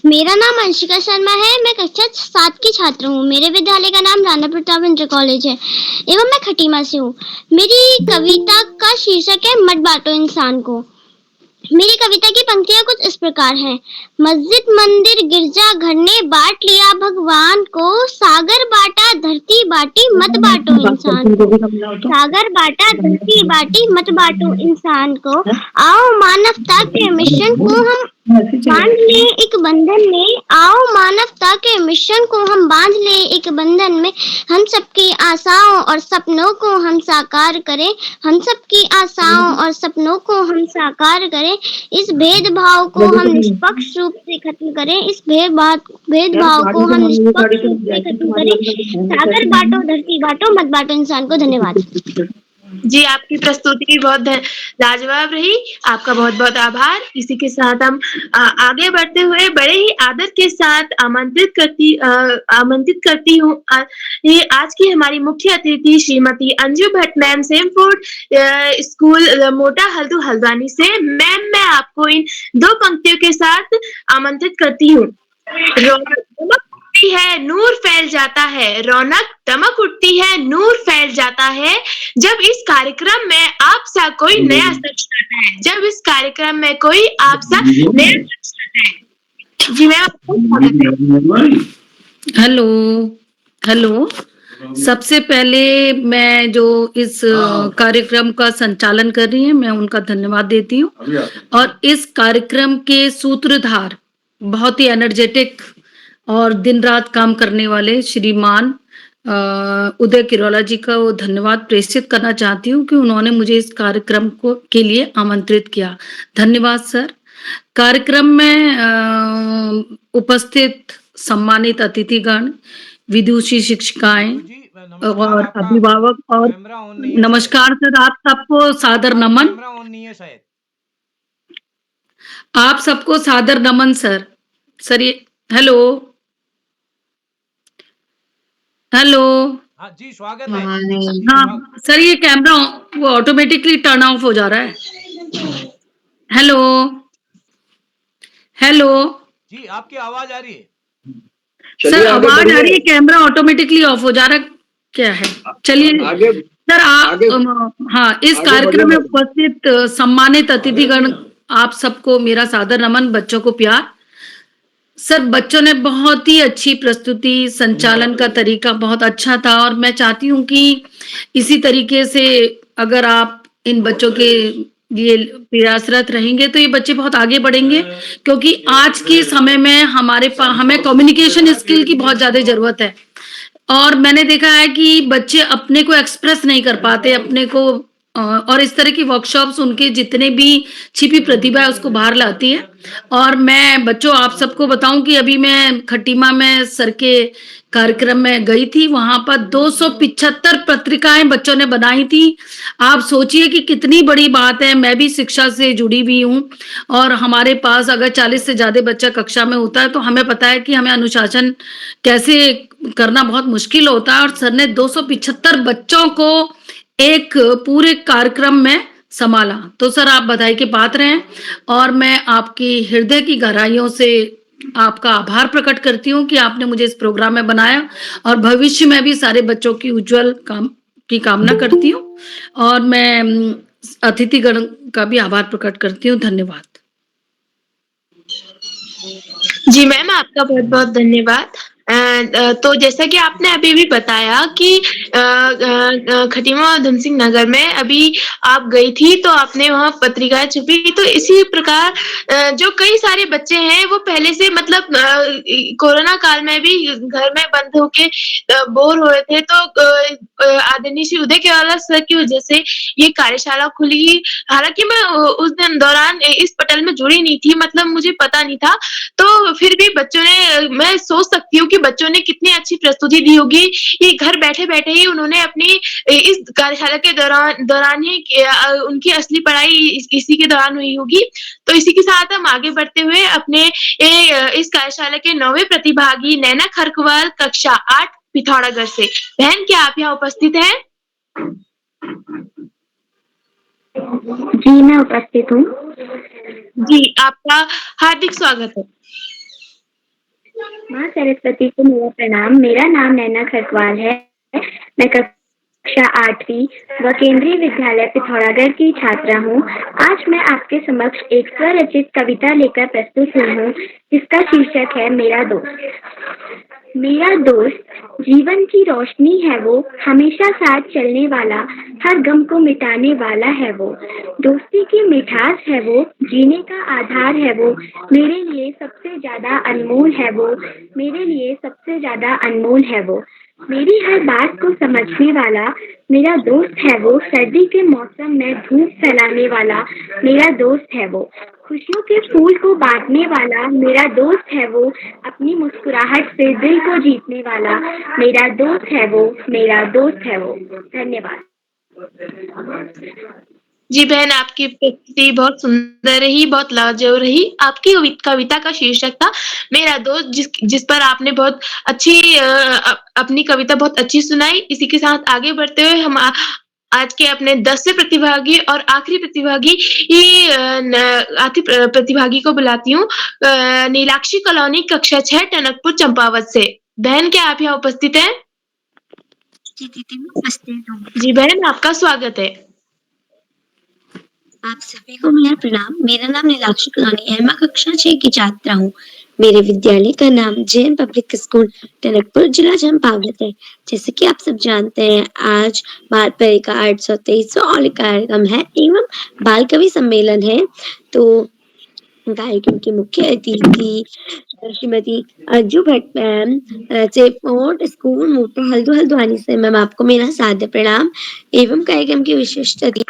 मेरा नाम अंशिका शर्मा है। मैं कक्षा 7 की छात्र हूँ। मेरे विद्यालय का नाम राणा प्रताप इंटर कॉलेज है एवं मैं खटीमा से हूँ। मेरी कविता का शीर्षक है मत बांटो इंसान को। मेरी कविता की पंक्तियां कुछ इस प्रकार हैं। मस्जिद मंदिर गिरजा घर ने बांट लिया भगवान को, सागर बांटा धरती बांटी मत बांटो इंसान को। सागर बांटा धरती बांटी मत बांटो इंसान को। आओ मानवता के मिशन को हम बांध ले एक बंधन में। आओ मानवता के मिशन को हम बांध ले एक बंधन में। हम सबकी आशाओं और सपनों को हम साकार करें। हम सबकी आशाओं और सपनों को हम साकार करें। इस भेदभाव को हम निष्पक्ष रूप से खत्म करें। इस भेदभाव को हम निष्पक्ष रूप से खत्म करें। सागर बांटो धरती बांटो मत बांटो इंसान को। धन्यवाद। जी, आपकी प्रस्तुति बहुत लाजवाब रही। आपका बहुत बहुत आभार। इसी के साथ हम आगे बढ़ते हुए बड़े ही आदर के साथ आमंत्रित करती हूँ ये आज की हमारी मुख्य अतिथि Shrimati Anju Bhatt ma'am, Samford school मोटा हल्दू हल्द्वानी से। मैम, मैं आपको इन 2 पंक्तियों के साथ आमंत्रित करती हूँ। है नूर फैल जाता है, रौनक दमक उठती है, नूर फैल जाता है जब इस कार्यक्रम में आपसा कोई नया शख्स आता है। जब इस कार्यक्रम में कोई आपसा नया शख्स आता है। जी मैम, हेलो हेलो। सबसे पहले मैं जो इस कार्यक्रम का संचालन कर रही हैं, मैं उनका धन्यवाद देती हूँ। और इस कार्यक्रम के सूत्रधार, बहुत ही एनर्जेटिक और दिन रात काम करने वाले श्रीमान उदय किरोला जी का वो धन्यवाद प्रेषित करना चाहती हूँ कि उन्होंने मुझे इस कार्यक्रम के लिए आमंत्रित किया। धन्यवाद सर। कार्यक्रम में उपस्थित सम्मानित अतिथिगण, विदुषी शिक्षिकाएं और अभिभावक और नमस्कार सर। आप सबको सादर नमन। आप सबको सादर नमन सर। सर ये हेलो हेलो। हाँ जी, स्वागत है। हाँ सर, ये कैमरा वो ऑटोमेटिकली टर्न ऑफ हो जा रहा है। हेलो हेलो जी, आपकी आवाज आ रही है सर। आवाज आ रही है, कैमरा ऑटोमेटिकली ऑफ हो जा रहा है, क्या है? चलिए सर, आप हाँ, इस कार्यक्रम में उपस्थित सम्मानित अतिथिगण, आप सबको मेरा सादर नमन, बच्चों को प्यार। सर, बच्चों ने बहुत ही अच्छी प्रस्तुति, संचालन का तरीका बहुत अच्छा था और मैं चाहती हूँ कि इसी तरीके से अगर आप इन बच्चों के ये प्रयासरत रहेंगे तो ये बच्चे बहुत आगे बढ़ेंगे, क्योंकि आज के समय में हमें कम्युनिकेशन स्किल की बहुत ज्यादा जरूरत है। और मैंने देखा है कि बच्चे अपने को एक्सप्रेस नहीं कर पाते, अपने को, और इस तरह की वर्कशॉप्स उनके जितने भी छिपी प्रतिभा है उसको बाहर लाती है। और मैं बच्चों आप सबको बताऊं कि अभी मैं खटीमा में सर के कार्यक्रम में गई थी, वहां पर 275 पत्रिकाएं बच्चों ने बनाई थी। आप सोचिए कि कितनी बड़ी बात है। मैं भी शिक्षा से जुड़ी हुई हूँ और हमारे पास अगर 40 से ज्यादा बच्चा कक्षा में होता है तो हमें पता है कि हमें अनुशासन कैसे करना बहुत मुश्किल होता है। और सर ने 275 बच्चों को एक पूरे कार्यक्रम में संभाला, तो सर आप बधाई के पात्र हैं और मैं आपकी हृदय की गहराइयों से आपका आभार प्रकट करती हूँ कि आपने मुझे इस प्रोग्राम में बनाया और भविष्य में भी सारे बच्चों की उज्जवल की कामना करती हूँ। और मैं अतिथिगण का भी आभार प्रकट करती हूँ। धन्यवाद। जी मैम, आपका बहुत बहुत धन्यवाद। तो जैसा कि आपने अभी भी बताया कि खटीमा उधम सिंह नगर में अभी आप गई थी तो आपने वहाँ पत्रिकाएं छपी, तो इसी प्रकार जो कई सारे बच्चे हैं वो पहले से मतलब कोरोना काल में भी घर में बंद होके बोर हो रहे थे, तो आदरणीय श्री उदय केवला सर की वजह से ये कार्यशाला खुली। हालांकि मैं उस दिन दौरान इस पटल में जुड़ी नहीं थी, मतलब मुझे पता नहीं था, तो फिर भी बच्चों ने, मैं सोच सकती हूँ कि बच्चों ने कितनी अच्छी प्रस्तुति दी होगी। ये घर बैठे-बैठे ही उन्होंने अपनी इस कार्यशाला के दौरान ही उनकी असली पढ़ाई इसी के दौरान हुई होगी। तो इसी के साथ हम आगे बढ़ते हुए अपने इस कार्यशाला के 9वें प्रतिभागी नैना खरकवाल कक्षा 8 पिथौरागढ़ से। बहन, क्या आप यहाँ उपस्थित हैं? जी, मैं उपस्थित हूँ। जी, आपका हार्दिक स्वागत है। माँ सरस्वती को मेरा प्रणाम। मेरा नाम नैना खरकवाल है। मैं कक्षा 8वीं व केंद्रीय विद्यालय पिथौरागढ़ की छात्रा हूँ। आज मैं आपके समक्ष एक स्वरचित कविता लेकर प्रस्तुत हुई हूँ, जिसका शीर्षक है मेरा दोस्त। मेरा दोस्त जीवन की रोशनी है वो, हमेशा साथ चलने वाला, हर गम को मिटाने वाला है वो। दोस्ती की मिठास है वो, जीने का आधार है वो, मेरे लिए सबसे ज्यादा अनमोल है वो, मेरे लिए सबसे ज्यादा अनमोल है वो। मेरी हर बात को समझने वाला मेरा दोस्त है वो, सर्दी के मौसम में धूप फैलाने वाला मेरा दोस्त है वो। खुशियों के फूल को बांटने वाला मेरा दोस्त है वो, अपनी मुस्कुराहट से दिल को जीतने वाला मेरा दोस्त है वो, मेरा दोस्त है वो। धन्यवाद। जी बहन, आपकी प्रस्तुति बहुत सुंदर रही, बहुत लाजवाब रही। आपकी कविता का शीर्षक था मेरा दोस्त, जिस पर आपने बहुत अच्छी अपनी कविता बहुत अच्छी सुनाई। इसी के साथ आगे बढ़ते हुए हम आज के अपने 10वें प्रतिभागी और आखिरी प्रतिभागी को बुलाती हूँ, नीलाक्षी कॉलोनी कक्षा 6 टनकपुर चंपावत से। बहन, क्या आप यहाँ उपस्थित हैं? जी दीदी, मैं उपस्थित हूँ। जी बहन, आपका स्वागत है। आप सभी को मेरा प्रणाम। मेरा नाम नीलाक्षी कॉलोनी है। मैं कक्षा 6 की छात्रा हूँ। मेरे विद्यालय का नाम जैन पब्लिक स्कूल टनकपुर जिला चंपावत है। जैसे कि आप सब जानते हैं, आज बाल परी का 823वां ऑल कार्यक्रम है एवं बाल कवि सम्मेलन है। तो कार्यक्रम की मुख्य अतिथि श्रीमती अर्जू भट्ट मैम से स्कूल मोटा हल्द्वानी से। मैम, आपको मेरा सादर प्रणाम एवं कार्यक्रम की विशिष्ट अतिथि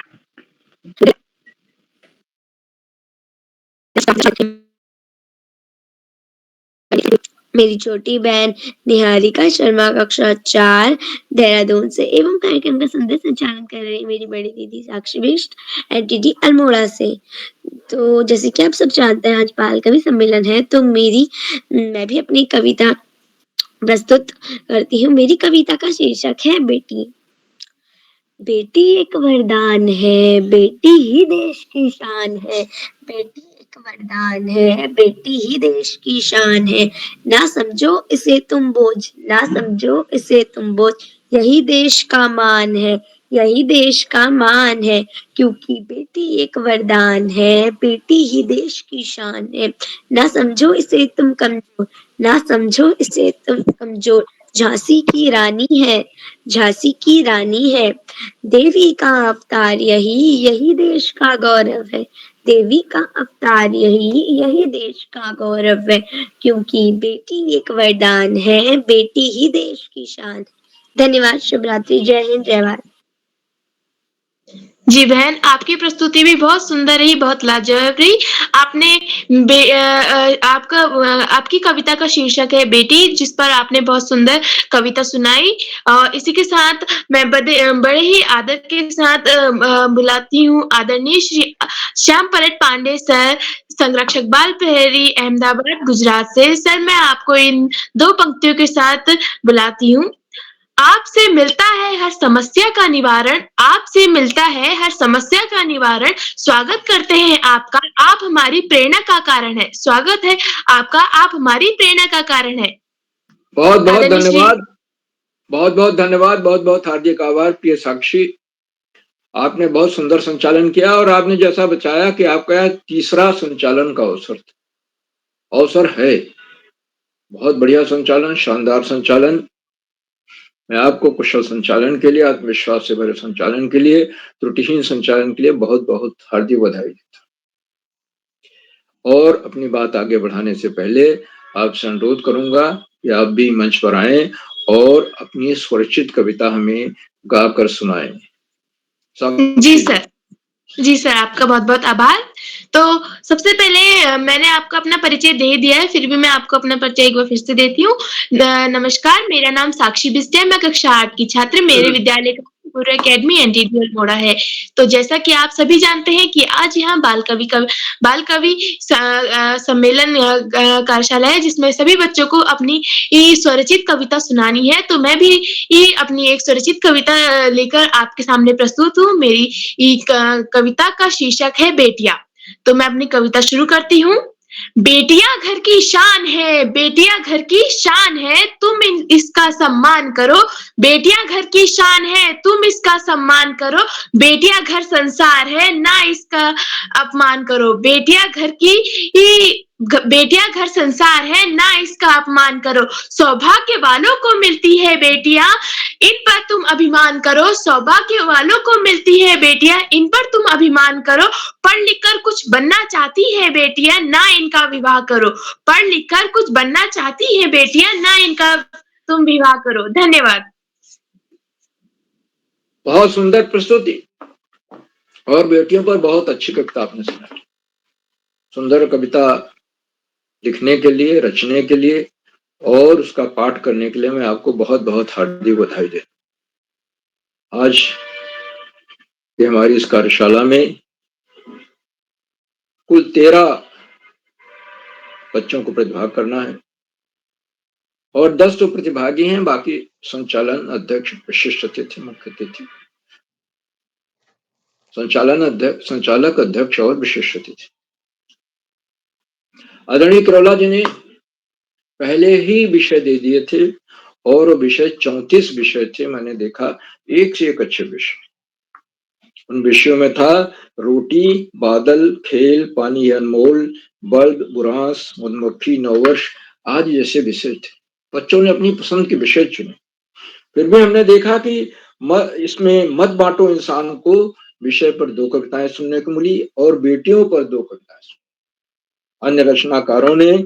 मेरी छोटी बहन निहारिका शर्मा कक्षा 4 देहरादून से एवं कार्यक्रम का सुंदर संचालन कर रही मेरी बड़ी दीदी साक्षी बिष्ट एनटीटी अल्मोड़ा से। तो जैसे कि आप सब जानते हैं, आज बाल कवि सम्मेलन है, तो मैं भी अपनी कविता प्रस्तुत करती हूँ। मेरी कविता का शीर्षक है बेटी। बेटी एक वरदान है, बेटी ही देश की शान है। बेटी एक वरदान है, बेटी ही देश की शान है। ना समझो इसे तुम बोझ, ना समझो इसे तुम बोझ, यही देश का मान है, यही देश का मान है। क्योंकि बेटी एक वरदान है, बेटी ही देश की शान है। ना समझो इसे तुम कमजोर, ना समझो इसे तुम कमजोर, झांसी की रानी है, झांसी की रानी है। देवी का अवतार यही, यही देश का गौरव है। देवी का अवतार यही, यही देश का गौरव है। क्योंकि बेटी एक वरदान है, बेटी ही देश की शान है। धन्यवाद। शुभ रात्रि। जय हिंद, जय भारत। जी बहन, आपकी प्रस्तुति भी बहुत सुंदर रही, बहुत लाजवाब रही। आपकी कविता का शीर्षक है बेटी, जिस पर आपने बहुत सुंदर कविता सुनाई। इसी के साथ मैं बड़े ही आदर के साथ बुलाती हूँ आदरणीय श्री श्याम पलट पांडे सर, संरक्षक बाल प्रहरी, अहमदाबाद, गुजरात से। सर, मैं आपको इन 2 पंक्तियों के साथ बुलाती हूँ। आपसे मिलता है हर समस्या का निवारण, आपसे मिलता है हर समस्या का निवारण। स्वागत करते हैं आपका, आप हमारी प्रेरणा का कारण है। स्वागत है आपका, आप हमारी प्रेरणा का कारण है। बहुत बहुत धन्यवाद, बहुत बहुत धन्यवाद, बहुत बहुत हार्दिक आभार प्रिय साक्षी। आपने बहुत सुंदर संचालन किया और आपने जैसा बताया कि आपका तीसरा संचालन का अवसर है। बहुत बढ़िया संचालन, शानदार संचालन। मैं आपको कुशल संचालन के लिए, आत्मविश्वास से भरे संचालन के लिए, त्रुटिहीन संचालन के लिए बहुत बहुत हार्दिक बधाई देता हूं। और अपनी बात आगे बढ़ाने से पहले आपसे अनुरोध करूंगा कि आप भी मंच पर आएं और अपनी स्वरचित कविता हमें गाकर सुनाएं। जी सर, आपका बहुत बहुत आभार। तो सबसे पहले मैंने आपको अपना परिचय दे दिया है, फिर भी मैं आपको अपना परिचय एक बार फिर से देती हूँ। नमस्कार, मेरा नाम साक्षी बिष्ट है, मैं कक्षा 8 की छात्र, मेरे विद्यालय का पूरा एकेडमी एनटीडी अल्मोड़ा है। तो जैसा कि आप सभी जानते हैं कि आज यहाँ बाल कवि सम्मेलन कार्यशाला है, जिसमें सभी बच्चों को अपनी स्वरचित कविता सुनानी है। तो मैं भी अपनी एक स्वरचित कविता लेकर आपके सामने प्रस्तुत हूँ। मेरी कविता का शीर्षक है बेटियां। तो मैं अपनी कविता शुरू करती हूँ। बेटियां घर की शान है, बेटियां घर की शान है, तुम इसका सम्मान करो। बेटियां घर की शान है, तुम इसका सम्मान करो। बेटियां घर संसार है, ना इसका अपमान करो। बेटियां घर संसार है, ना इसका अपमान करो। सौभाग्य वालों को मिलती है बेटियां, इन पर तुम अभिमान करो। सौभाग्य वालों को मिलती है बेटियां, इन पर तुम अभिमान करो। पढ़ लिख कर कुछ बनना चाहती है बेटियां, ना इनका विवाह करो। पढ़ लिख कर कुछ बनना चाहती है बेटियां, ना इनका तुम विवाह करो। धन्यवाद। बहुत सुंदर प्रस्तुति और बेटियों पर बहुत अच्छी कविता आपने सुनाई। सुंदर कविता लिखने के लिए, रचने के लिए और उसका पाठ करने के लिए मैं आपको बहुत बहुत हार्दिक बधाई देता हूं। आज ये हमारी इस कार्यशाला में कुल 13 बच्चों को प्रतिभाग करना है और 10 तो प्रतिभागी हैं, बाकी संचालन अध्यक्ष, विशिष्ट अतिथि, मुख्य अतिथि, संचालक अध्यक्ष और विशिष्ट अतिथि। आदरणीय करोला जी ने पहले ही विषय दे दिए थे और वो विषय 34 विषय थे। मैंने देखा एक से एक अच्छे विषय। उन विषयों में था रोटी, बादल, खेल, पानी अनमोल, बल्ब, बुरांस, मधुमक्खी, नववर्ष आदि जैसे विषय थे। बच्चों ने अपनी पसंद के विषय चुने। फिर भी हमने देखा कि इसमें मत बांटो इंसान को विषय पर 2 कविताएं सुनने को मिली और बेटियों पर 2 कविताएं सुनी। अन्य रचनाकारों ने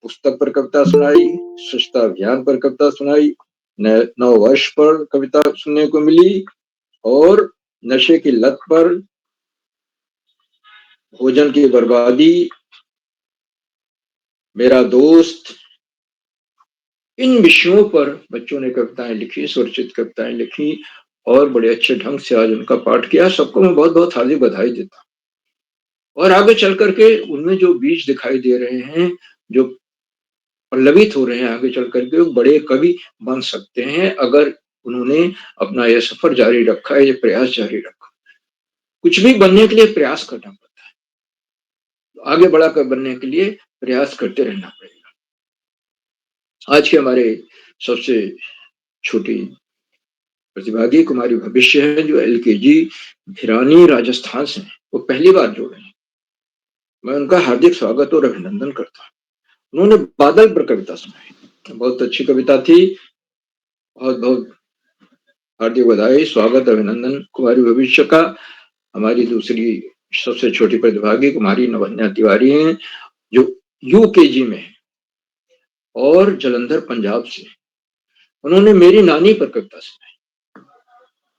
पुस्तक पर कविता सुनाई, स्वच्छता अभियान पर कविता सुनाई, नववर्ष पर कविता सुनने को मिली और नशे की लत पर, भोजन की बर्बादी, मेरा दोस्त, इन विषयों पर बच्चों ने कविताएं लिखी, स्वरचित कविताएं लिखी और बड़े अच्छे ढंग से आज उनका पाठ किया। सबको मैं बहुत बहुत हार्दिक बधाई देता हूं। और आगे चल करके उनमें जो बीज दिखाई दे रहे हैं, जो पल्लवित हो रहे हैं, आगे चल करके वो बड़े कवि बन सकते हैं अगर उन्होंने अपना यह सफर जारी रखा है, ये प्रयास जारी रखा। कुछ भी बनने के लिए प्रयास करना पड़ता है, तो आगे बढ़ाकर बनने के लिए प्रयास करते रहना पड़ेगा। आज के हमारे सबसे छोटी प्रतिभागी कुमारी भविष्य है, जो LKG भिरानी राजस्थान से, वो पहली बार जुड़े हैं। मैं उनका हार्दिक स्वागत और अभिनंदन करता हूँ। उन्होंने बादल पर कविता सुनाई, बहुत अच्छी कविता थी। बहुत बहुत हार्दिक बधाई, स्वागत, अभिनंदन कुमारी भविष्य का। हमारी दूसरी सबसे छोटी प्रतिभागी कुमारी नवन्या तिवारी हैं, जो UKG में है और जलंधर पंजाब से। उन्होंने मेरी नानी पर कविता सुनाई,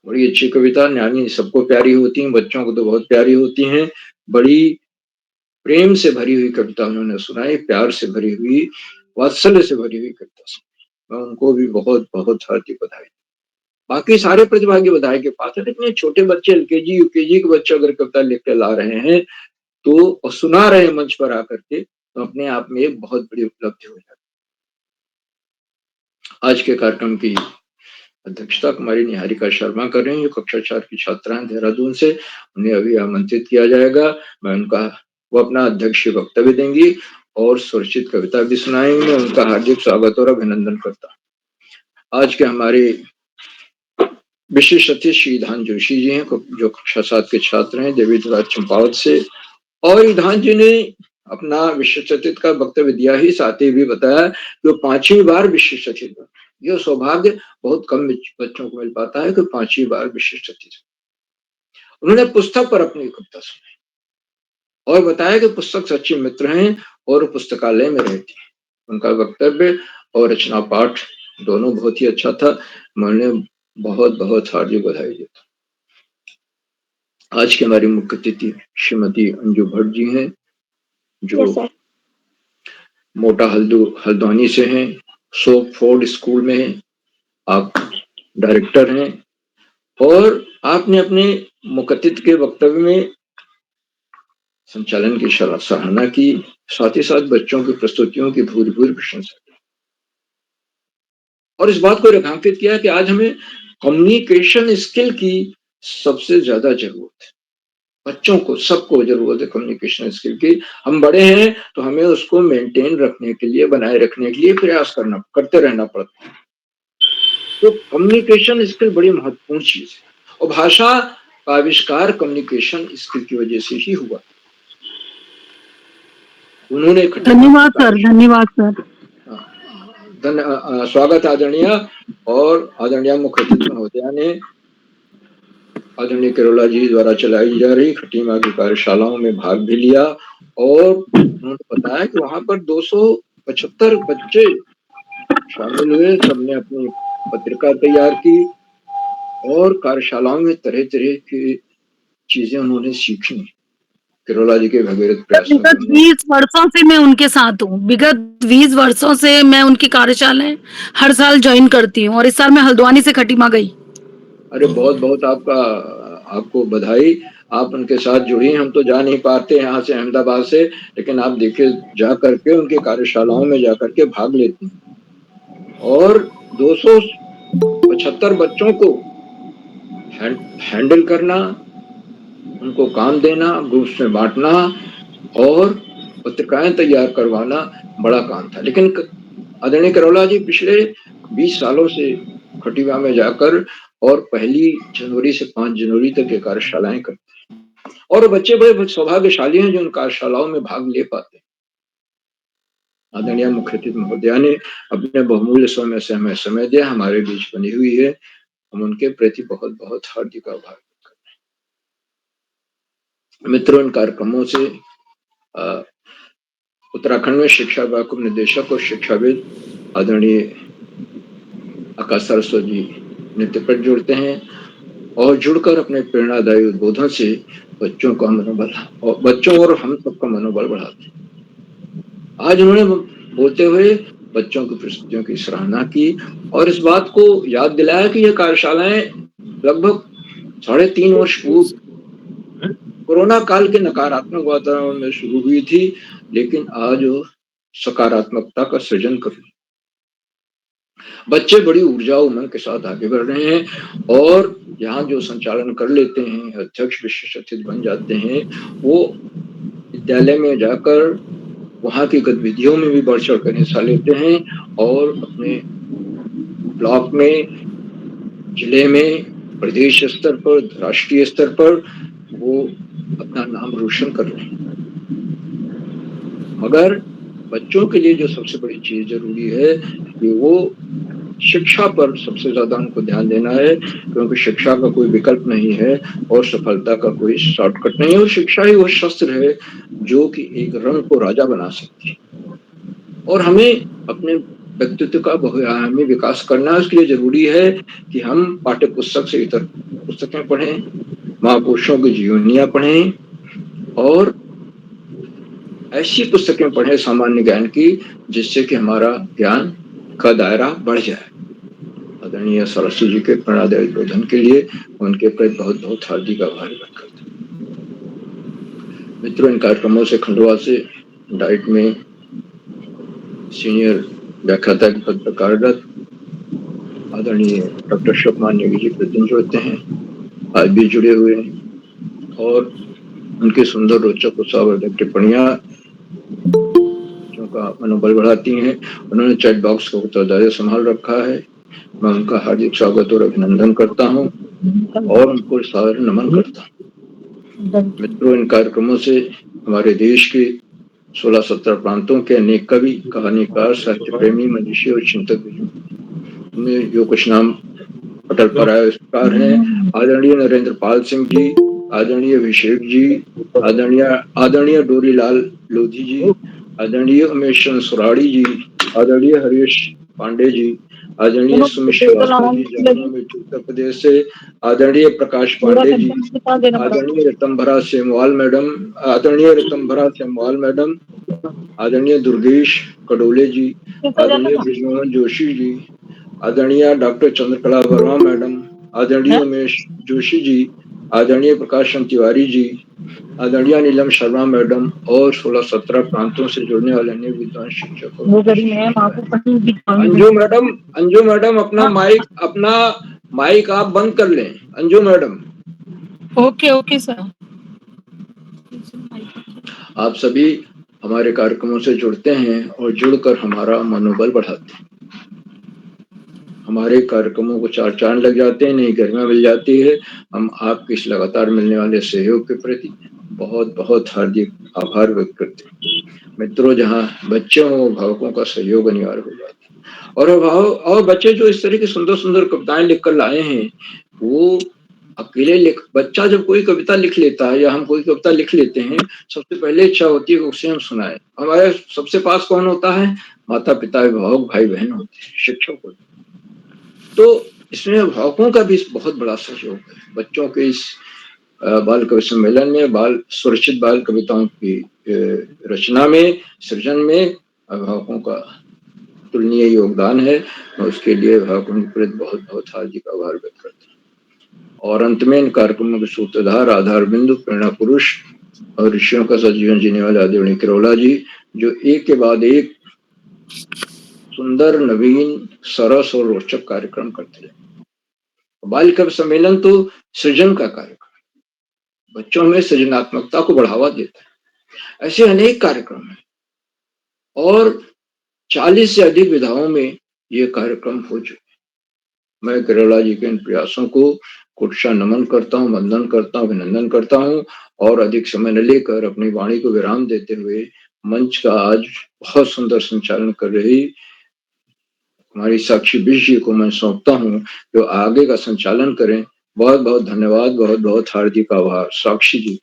बड़ी अच्छी कविता। नानी सबको प्यारी होती हैं, बच्चों को तो बहुत प्यारी होती हैं। बड़ी प्रेम से भरी हुई कविता उन्होंने सुनाई, प्यार से भरी हुई, वात्सल्य से भरी हुई कविता सुनाई। मैं उनको भी बहुत बहुत हार्दिक बधाई। बाकी सारे प्रतिभागी बधाई के पात्र, लेकिन छोटे बच्चे LKG UKG के बच्चे अगर कविता लिख के ला रहे हैं तो और सुना रहे हैं मंच पर आकर के, तो अपने आप में एक बहुत बड़ी उपलब्धि हो जाती है। आज के कार्यक्रम की अध्यक्षता कुमारी निहारिका शर्मा कर रही हैं, जो कक्षा 4 की छात्रा हैं देहरादून से। उन्हें अभी आमंत्रित किया जाएगा। मैं वो अपना अध्यक्षीय वक्तव्य देंगी और स्वरचित कविता भी सुनाएंगे। उनका हार्दिक स्वागत और अभिनंदन करता हूं। आज के हमारे विशिष्ट अतिथि श्री ईधान जोशी जी हैं, जो कक्षा 7 के छात्र हैं, देवी द्वार चंपावत से। और ईधान जी ने अपना विश्व चर्चित का वक्तव्य दिया ही, साथ ही भी बताया कि वो 5वीं बार विश्व चर्चित बने। यह सौभाग्य बहुत कम बच्चों को मिल पाता है कि 5वीं बार विश्व चर्चित। उन्होंने पुस्तक पर अपनी कविता सुनाई और बताया कि पुस्तक सच्चे मित्र हैं और पुस्तकालय में रहती है। उनका वक्तव्य और रचना पाठ दोनों बहुत ही अच्छा था। मैं उन्हें बहुत बहुत हार्दिक बधाई देता हूँ। आज की हमारी मुख्य अतिथि श्रीमती अंजू भट्ट जी हैं, जो मोटा हल्द्वानी से हैं, सोप फोर्ड स्कूल में हैं, आप डायरेक्टर हैं और आपने अपने मुख्य अतिथि के वक्तव्य में संचालन की सराहना की, साथ ही साथ बच्चों की प्रस्तुतियों की भूरि प्रशंसा की और इस बात को रेखांकित किया कि आज हमें कम्युनिकेशन स्किल की सबसे ज्यादा जरूरत है। बच्चों को, सबको जरूरत है कम्युनिकेशन स्किल की। हम बड़े हैं तो हमें उसको मेंटेन रखने के लिए, बनाए रखने के लिए प्रयास करते रहना पड़ता है। तो कम्युनिकेशन स्किल बड़ी महत्वपूर्ण चीज है और भाषा का आविष्कार कम्युनिकेशन स्किल की वजह से ही हुआ। उन्होंने धन्यवाद सर, धन्यवाद सर। स्वागत आदरणीय। और आदरणीय मुख्य अतिथि महोदया ने आदरणीय केरोला जी द्वारा चलाई जा रही खटीमा की कार्यशालाओं में भाग भी लिया और उन्होंने बताया कि वहां पर 275 बच्चे शामिल हुए। सबने अपनी पत्रिका तैयार की और कार्यशालाओं में तरह तरह की चीजें उन्होंने सीखी। केरोला जी के भगीरथ प्रयास। विगत 20 वर्षों से मैं उनके साथ हूँ। विगत 20 वर्षों से मैं उनकी कार्यशालाएं हर साल ज्वाइन करती हूँ और इस साल मैं हल्द्वानी से खटीमा गई। अरे बहुत बहुत आपको बधाई। आप उनके साथ जुड़ी। हम तो जा नहीं पाते यहाँ से, अहमदाबाद से, लेकिन आप देखिए जा करके उनके कार्यशालाओं में जा करके भाग लेते हैं और 275 बच्चों को हैंडल करना, उनको काम देना, ग्रुप्स में बांटना और पत्रिकाएं तैयार करवाना बड़ा काम था। लेकिन आदरणीय केरोला जी पिछले 20 सालों से खटीमा में जाकर और 1 जनवरी से 5 जनवरी तक ये कार्यशालाएं करते हैं और बच्चे बड़े सौभाग्यशाली हैं जो उन कार्यशालाओं में भाग ले पाते हैं। आदरणीय मुख्य अतिथि महोदया ने अपने बहुमूल्य समय से हमें समय दिया, हमारे बीच बनी हुई है। हम उनके प्रति बहुत बहुत हार्दिक आभार व्यक्त करते हैं। मित्रों, इन कार्यक्रमों से उत्तराखंड में शिक्षा विभाग के निदेशक और शिक्षाविद आदरणीय आकाश सरस्वती जी नित्यप्रत जुड़ते हैं और जुड़कर अपने प्रेरणादायी उद्बोधन से बच्चों का मनोबल और बच्चों और हम सबका मनोबल बढ़ाते हैं। आज उन्होंने बोलते हुए बच्चों की प्रस्तुतियों की सराहना की और इस बात को याद दिलाया कि यह कार्यशालाएं लगभग 3.5 वर्ष पूर्व कोरोना काल के नकारात्मक वातावरण में शुरू हुई थी, लेकिन आज सकारात्मकता का सृजन कर रही। बच्चे बड़ी ऊर्जा उमंग के साथ आगे बढ़ रहे हैं और यहाँ जो संचालन कर लेते हैं, अध्यक्ष विशेष अतिथि बन जाते हैं, वो विद्यालय में जाकर वहाँ की गतिविधियों में भी बढ़ चढ़ कर हिस्सा लेते हैं और अपने ब्लॉक में, जिले में, प्रदेश स्तर पर, राष्ट्रीय स्तर पर वो अपना नाम रोशन कर रहे हैं। मगर बच्चों के लिए जो सबसे बड़ी चीज जरूरी है कि वो शिक्षा पर सबसे ज्यादा उनको ध्यान देना है, क्योंकि शिक्षा का कोई विकल्प नहीं है और सफलता का कोई शॉर्टकट नहीं है। और शिक्षा ही वो शस्त्र है जो कि एक रंग को राजा बना सकती है। और हमें अपने व्यक्तित्व का बहुआयामी विकास करना, उसके लिए जरूरी है कि हम पाठ्य पुस्तक से इतर पुस्तकें पढ़ें, महापुरुषों की जीवनियां पढ़ें और ऐसी पुस्तकें पढ़ें सामान्य ज्ञान की, जिससे कि हमारा ज्ञान का दायरा बढ़ जाए। आदरणीय सरस्वती जी के प्रेरणादायी उद्बोधन के लिए उनके प्रति बहुत बहुत हार्दिक आभार व्यक्त करते हैं। मित्रों, इन कार्यक्रमों से खंडवा से डाइट में सीनियर व्याख्याता के पद पर कार्यरत आदरणीय डॉक्टर शिवकुमार नेगी जी प्रतिदिन जुड़ते हैं, आज भी जुड़े हुए हैं और उनकी सुंदर रोचक उत्साहवर्धक टिप्पणियां का मनोबल बढ़ाती हैं। उन्होंने चैट बॉक्स का उत्तरदायित्व संभाल रखा है। मैं उनका हार्दिक स्वागत और अभिनंदन करता हूं और उनको सादर नमन करता हूं। मित्रों, इन कार्यक्रमों से हमारे देश के 16-17 प्रांतों के अनेक कवि, कहानीकार, साहित्य प्रेमी, मनीषी और चिंतक भी उनमें जो कुछ नाम पटल पर आए उस प्रकार हैं। आदरणीय नरेंद्र पाल सिंह जी, आदरणीय अभिषेक जी, आदरणीय डोरीलाल लोधी जी, आदरणीय उमेश चंद्र सुराड़ी जी, आदरणीय हरीश पांडे जी, आदरणीय सुमित श्रीवास्तव जी जमुना में उत्तर प्रदेश से, आदरणीय प्रकाश पांडे जी, आदरणीय रतम्भरा सेमवाल मैडम, आदरणीय दुर्गेश कडोले जी, आदरणीय ब्रिजमोहन जोशी जी, आदरणीय डॉक्टर चंद्रकला वर्मा मैडम, आदरणीय उमेश जोशी जी, आदरणीय प्रकाश तिवारी जी, आदरणीय नीलम शर्मा मैडम और 16-17 प्रांतों से जुड़ने वाले अन्य विद्वान शिक्षक। अंजू मैडम अपना माइक आप बंद कर लें। अंजू मैडम। Okay sir. आप सभी हमारे कार्यक्रमों से जुड़ते हैं और जुड़कर हमारा मनोबल बढ़ाते हैं। हमारे कार्यक्रमों को चार चांद लग जाते हैं, नई गरिमा मिल जाती है। हम आपके इस लगातार मिलने वाले सहयोग के प्रति बहुत बहुत हार्दिक आभार व्यक्त करते हैं। मित्रों, जहाँ बच्चों और अभिभावकों का सहयोग अनिवार्य हो जाता है और बच्चे जो इस तरह की सुंदर सुंदर कविताएं लिखकर लाए हैं, वो अकेले बच्चा जब कोई कविता लिख लेता है या हम कोई कविता लिख लेते हैं, सबसे पहले इच्छा होती है कि उसे हम सुनाएं। हमारे सबसे पास कौन होता है? माता पिता, अभिभावक, भाई बहन होते हैं, शिक्षक होते हैं। तो इसमें अभिभावकों का भी बहुत बड़ा सहयोग है। बच्चों के इस बाल कवि सम्मेलन में बाल सुरक्षित बाल कविताओं की रचना में, सृजन में अभिभावकों का तुलनीय योगदान है। मैं उसके लिए अभिभावकों के प्रति बहुत बहुत हार्दिक आभार व्यक्त करता हूँ। और अंत में इन कार्यक्रमों के सूत्रधार, आधार बिंदु, प्रेरणा पुरुष और ऋषियों का सजीवन जीने वाले आदरणीय किरोला जी, जो एक के बाद एक सुंदर, नवीन, सरस और रोचक कार्यक्रम करते हैं। बाल कवि सम्मेलन तो सृजन का कार्यक्रम, बच्चों में सृजनात्मकता को बढ़ावा देता है। ऐसे अनेक कार्यक्रम हैं और 40 से अधिक विधाओं में ये कार्यक्रम हो चुके हैं। मैं किरोला जी के इन प्रयासों को कोटशा नमन करता हूँ, वंदन करता हूँ, अभिनंदन करता हूँ और अधिक समय न लेकर अपनी वाणी को विराम देते हुए मंच का आज बहुत सुंदर संचालन कर रही हमारी साक्षी बिष्ट जी को मैं सौंपता हूँ, जो आगे का संचालन करें। बहुत बहुत धन्यवाद, बहुत बहुत हार्दिक आभार। साक्षी जी।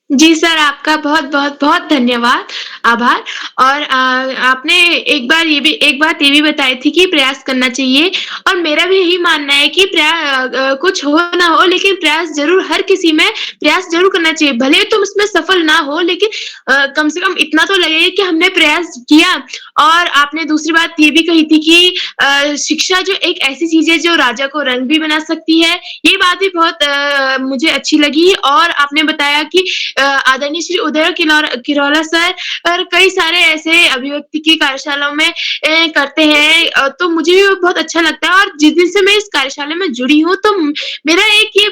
जी सर, आपका बहुत बहुत बहुत धन्यवाद, आभार। और आपने एक बात ये भी बताई थी कि प्रयास करना चाहिए और मेरा भी यही मानना है कि कुछ हो ना हो, लेकिन प्रयास जरूर, हर किसी में प्रयास जरूर करना चाहिए। भले तुम इसमें सफल ना हो, लेकिन कम से कम इतना तो लगे कि हमने प्रयास किया। और आपने दूसरी बात ये भी कही थी कि शिक्षा जो एक ऐसी चीज है जो राजा को रंग भी बना सकती है। ये बात भी बहुत मुझे अच्छी लगी। और आपने बताया कि आदरणीय श्री उदय किरोला सर और कई सारे ऐसे अभिव्यक्ति की कार्यशालाओं में करते हैं, तो मुझे भी बहुत अच्छा लगता है। और जिस दिन से मैं इस कार्यशाला में जुड़ी हूँ, तो मेरा एक ये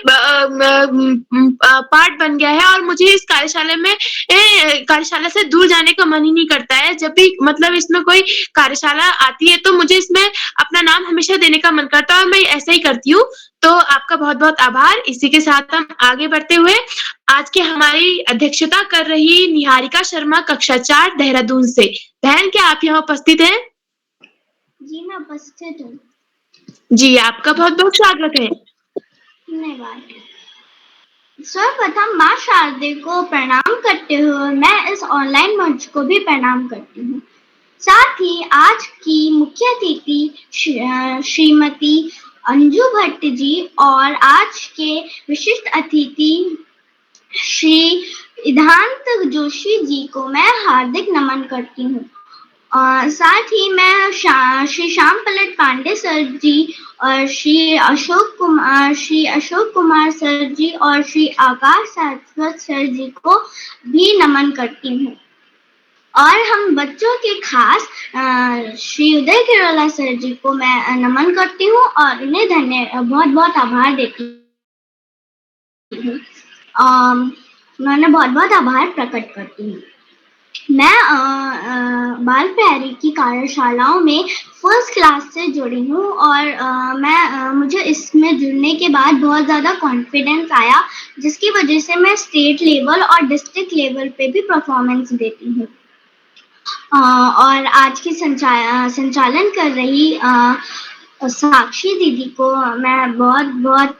पार्ट बन गया है और मुझे इस कार्यशाला से दूर जाने का मन ही नहीं करता है। जब भी मतलब इसमें कोई कार्यशाला आती है, तो मुझे इसमें अपना नाम हमेशा देने का मन करता है और मैं ऐसा ही करती हूँ। तो आपका बहुत बहुत आभार। इसी के साथ हम आगे बढ़ते हुए आज की हमारी अध्यक्षता कर रही निहारिका शर्मा, कक्षा 4, देहरादून से। बहन, क्या आप यहाँ उपस्थित हैं? जी, मैं उपस्थित हूँ। जी, आपका बहुत बहुत स्वागत है। धन्यवाद। सर्वप्रथम माँ शारदे को प्रणाम करते हुए मैं इस ऑनलाइन मंच को भी प्रणाम करती हूँ। साथ ही आज की मुख्य अतिथि श्रीमती अंजू भट्ट जी और आज के विशिष्ट अतिथि श्री इधांत जोशी जी को मैं हार्दिक नमन करती हूँ। साथ ही मैं श्री श्याम पलट पांडे सर जी और श्री अशोक कुमार सर जी और श्री आकाश सारस्वत सर जी को भी नमन करती हूँ। और हम बच्चों के खास श्री उदय किरोला सर जी को मैं नमन करती हूँ और उन्हें बहुत बहुत आभार देती हूँ। मैं बहुत बहुत आभार प्रकट करती हूँ। मैं बाल प्रहरी की कार्यशालाओं में फर्स्ट क्लास से जुड़ी हूँ और मुझे इसमें जुड़ने के बाद बहुत ज़्यादा कॉन्फिडेंस आया, जिसकी वजह से मैं स्टेट लेवल और डिस्ट्रिक्ट लेवल पे भी परफॉर्मेंस देती हूँ। और आज की संचालन कर रही साक्षी दीदी को मैं बहुत-बहुत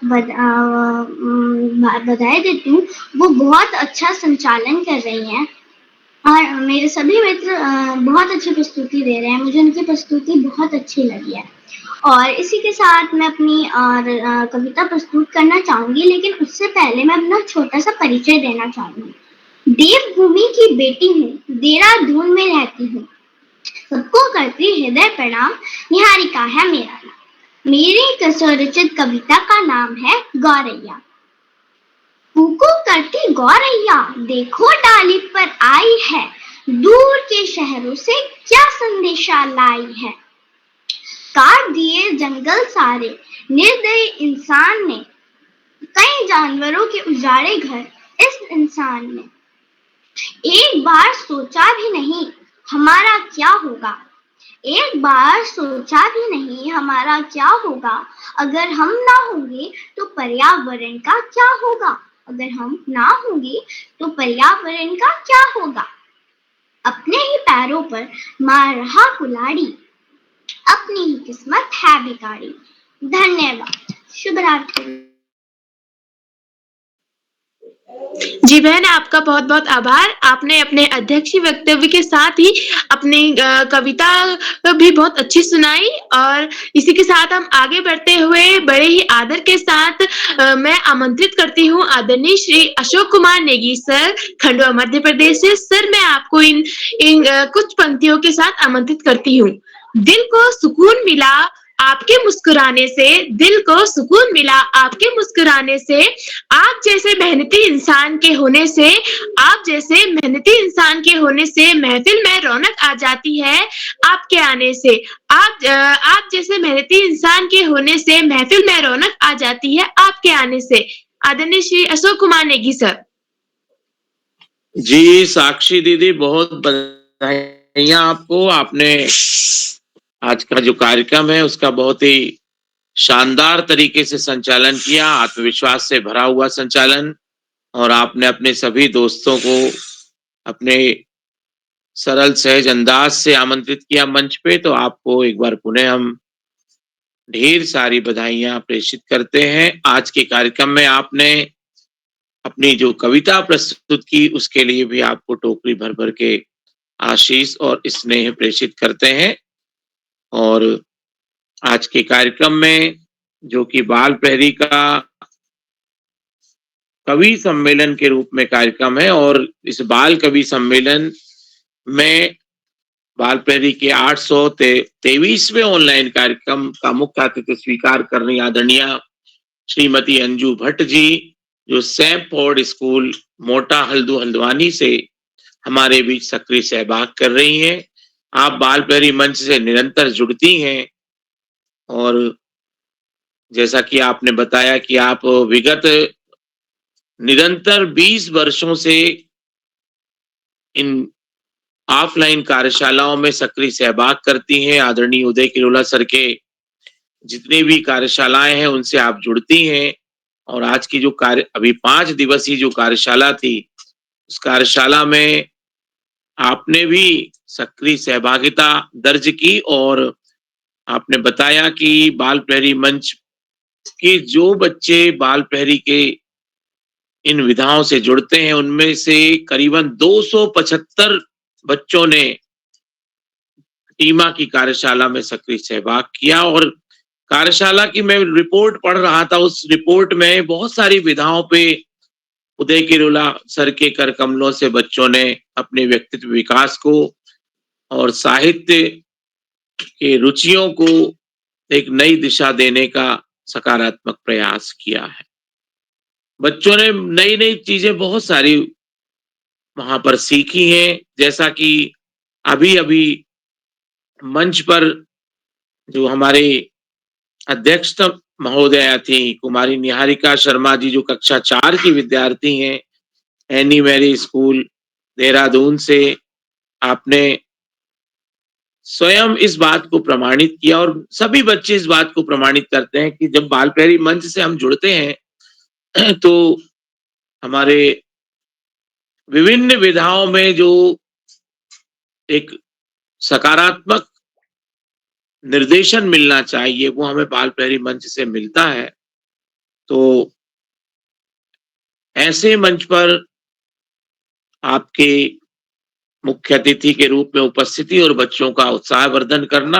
बधाई देती हूँ। वो बहुत अच्छा संचालन कर रही हैं और मेरे सभी मित्र बहुत अच्छी प्रस्तुति दे रहे हैं। मुझे उनकी प्रस्तुति बहुत अच्छी लगी है और इसी के साथ मैं अपनी कविता प्रस्तुत करना चाहूँगी, लेकिन उससे पहले मैं अपना छोटा-सा परिचय देना चाहूँगी। देवभूमि की बेटी हूँ, देहरादून में रहती हूँ। सबको करती हृदय प्रणाम, निहारिका है मेरा नाम। मेरी स्वरचित कविता का नाम है गौरैया। कूकू करती गौरैया, देखो डाली पर आई है, दूर के शहरों से क्या संदेशा लाई है। काट दिए जंगल सारे, निर्दयी इंसान ने, कई जानवरों के उजाड़े घर इस इंसान ने। एक बार सोचा भी नहीं हमारा क्या होगा, एक बार सोचा भी नहीं हमारा क्या होगा। अगर हम ना होंगे तो पर्यावरण का क्या होगा, अगर हम ना होंगे तो पर्यावरण का क्या होगा। अपने ही पैरों पर मार रहा कुल्हाड़ी, अपनी ही किस्मत है बिगाड़ी। धन्यवाद। शुभ रात्रि। जी बहन, आपका बहुत-बहुत आभार। आपने अपने अध्यक्षीय वक्तव्य के साथ ही अपनी कविता भी बहुत अच्छी सुनाई और इसी के साथ हम आगे बढ़ते हुए बड़े ही आदर के साथ मैं आमंत्रित करती हूँ आदरणीय श्री अशोक कुमार नेगी सर, खंडवा मध्य प्रदेश से। सर, मैं आपको इन कुछ पंक्तियों के साथ आमंत्रित करती हूँ। दिल को सुकून मिला आपके मुस्कुराने से, दिल को सुकून मिला आपके मुस्कुराने से, आप जैसे मेहनती इंसान के होने से, आप जैसे मेहनती इंसान के होने से महफिल में रौनक आ जाती है आपके आने से। आप जैसे मेहनती इंसान के होने से महफिल में रौनक आ जाती है आपके आने से। आदरणीय श्री अशोक कुमार नेगी सर। जी साक्षी दीदी, बहुत बधाइयां आपको। आपने आज का जो कार्यक्रम है उसका बहुत ही शानदार तरीके से संचालन किया, आत्मविश्वास से भरा हुआ संचालन, और आपने अपने सभी दोस्तों को अपने सरल सहज अंदाज से आमंत्रित किया मंच पे। तो आपको एक बार पुनः हम ढेर सारी बधाइयां प्रेषित करते हैं। आज के कार्यक्रम में आपने अपनी जो कविता प्रस्तुत की उसके लिए भी आपको टोकरी भर भर के आशीष और स्नेह प्रेषित करते हैं। और आज के कार्यक्रम में जो कि बाल प्रहरी का कवि सम्मेलन के रूप में कार्यक्रम है, और इस बाल कवि सम्मेलन में बाल प्रहरी के 823वें ऑनलाइन कार्यक्रम का मुख्य अतिथि स्वीकार करनी आदरणीय श्रीमती अंजू भट्ट जी, जो सैम फोर्ड स्कूल मोटा हल्दू हल्द्वानी से हमारे बीच सक्रिय सहभाग कर रही हैं। आप बाल प्रहरी मंच से निरंतर जुड़ती हैं और जैसा कि आपने बताया कि आप विगत निरंतर 20 वर्षों से इन ऑफलाइन कार्यशालाओं में सक्रिय सहभाग करती हैं। आदरणीय उदय किरोला सर के जितनी भी कार्यशालाएं हैं उनसे आप जुड़ती हैं, और आज की जो अभी 5 दिवसीय जो कार्यशाला थी उस कार्यशाला में आपने भी सक्रिय सहभागिता दर्ज की, और आपने बताया कि बाल प्रहरी मंच के जो बच्चे बाल प्रहरी के इन विधाओं से जुड़ते हैं उनमें से करीबन 275 बच्चों ने टीमा की कार्यशाला में सक्रिय सहभाग किया। और कार्यशाला की मैं रिपोर्ट पढ़ रहा था, उस रिपोर्ट में बहुत सारी विधाओं पे उदय किरोला सर के कर कमलों से बच्चों ने अपने व्यक्तित्व विकास को और साहित्य के रुचियों को एक नई दिशा देने का सकारात्मक प्रयास किया है। बच्चों ने नई नई चीजें बहुत सारी वहां पर सीखी हैं, जैसा कि अभी अभी मंच पर जो हमारे अध्यक्ष महोदया थी कुमारी निहारिका शर्मा जी, जो कक्षा 4 की विद्यार्थी हैं एनी मैरी स्कूल देहरादून से, आपने स्वयं इस बात को प्रमाणित किया और सभी बच्चे इस बात को प्रमाणित करते हैं कि जब बाल प्रहरी मंच से हम जुड़ते हैं तो हमारे विभिन्न विधाओं में जो एक सकारात्मक निर्देशन मिलना चाहिए वो हमें बाल प्रहरी मंच से मिलता है। तो ऐसे मंच पर आपके मुख्य अतिथि के रूप में उपस्थिति और बच्चों का उत्साहवर्धन करना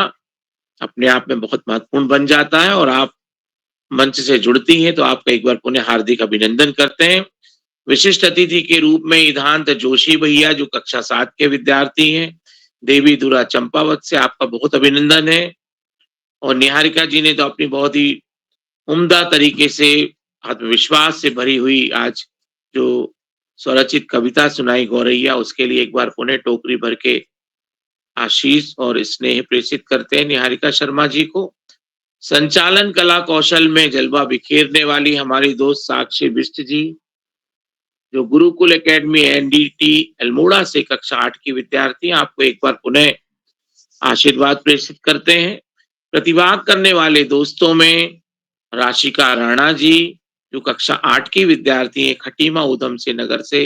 अपने आप में बहुत महत्वपूर्ण बन जाता है और आप मंच से जुड़ती हैं तो आपका एक बार पुनः हार्दिक अभिनंदन करते हैं। विशिष्ट अतिथि के रूप में इधांत जोशी भैया जो कक्षा 7 के विद्यार्थी हैं, देवी धुरा चंपावत से आपका बहुत अभिनंदन है। और निहारिका जी ने तो अपनी बहुत ही उम्दा तरीके से आत्मविश्वास से भरी हुई आज जो स्वरचित कविता सुनाई गौरैया, उसके लिए एक बार पुनः टोकरी भर के आशीष और स्नेह प्रेषित करते हैं निहारिका शर्मा जी को। संचालन कला कौशल में जलवा बिखेरने वाली हमारी दोस्त साक्षी बिष्ट जी जो गुरुकुल एकेडमी एनडीटी अल्मोड़ा से कक्षा 8 की विद्यार्थी, आपको एक बार पुनः आशीर्वाद प्रेषित करते हैं। प्रतिभाग करने वाले दोस्तों में राशिका राणा जी जो कक्षा 8 की विद्यार्थी हैं खटीमा उधम से नगर से,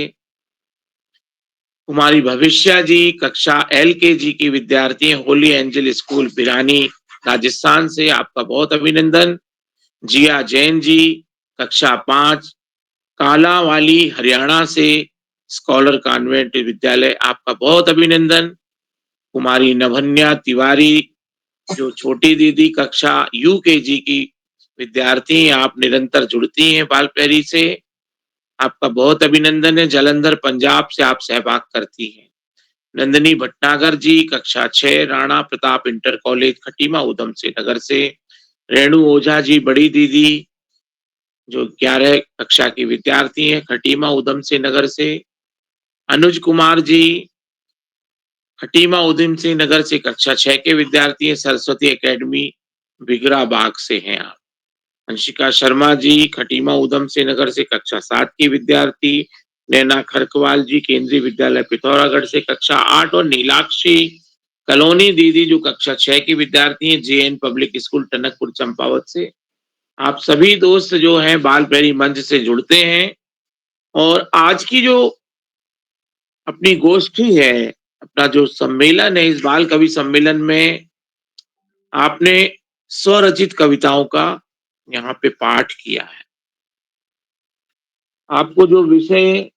कुमारी भविष्या जी कक्षा LKG की विद्यार्थी हैं होली एंजल स्कूल बिरानी राजस्थान से, आपका बहुत अभिनंदन। जिया जैन जी कक्षा 5 कालावाली हरियाणा से स्कॉलर कॉन्वेंट विद्यालय, आपका बहुत अभिनंदन। कुमारी नभन्या तिवारी जो छोटी दीदी कक्षा UKG की विद्यार्थी हैं, आप निरंतर जुड़ती हैं बाल प्रहरी से, आपका बहुत अभिनंदन है। जालंधर पंजाब से आप सहभाग करती हैं। नंदिनी भटनागर जी कक्षा 6 राणा प्रताप इंटर कॉलेज खटीमा उधम से नगर से, रेणु ओझा जी बड़ी दीदी जो 11 कक्षा की विद्यार्थी हैं खटीमा उधम से नगर से, अनुज कुमार जी खटीमा उधम से नगर से कक्षा 6 के विद्यार्थी हैं, सरस्वती एकेडमी बिगरा बाग से हैं आप। अंशिका शर्मा जी खटीमा उधम से नगर से कक्षा 7 की विद्यार्थी, नैना खरकवाल जी केंद्रीय विद्यालय पिथौरागढ़ से कक्षा 8 और नीलाक्षी कलोनी दीदी जो कक्षा 6 की विद्यार्थी हैं JN public school Tanakpur Champawat से। आप सभी दोस्त जो हैं बाल प्रहरी मंच से जुड़ते हैं और आज की जो अपनी गोष्ठी है, अपना जो सम्मेलन है, इस बाल कवि सम्मेलन में आपने स्वरचित कविताओं का यहाँ पे पाठ किया है। आपको जो विषय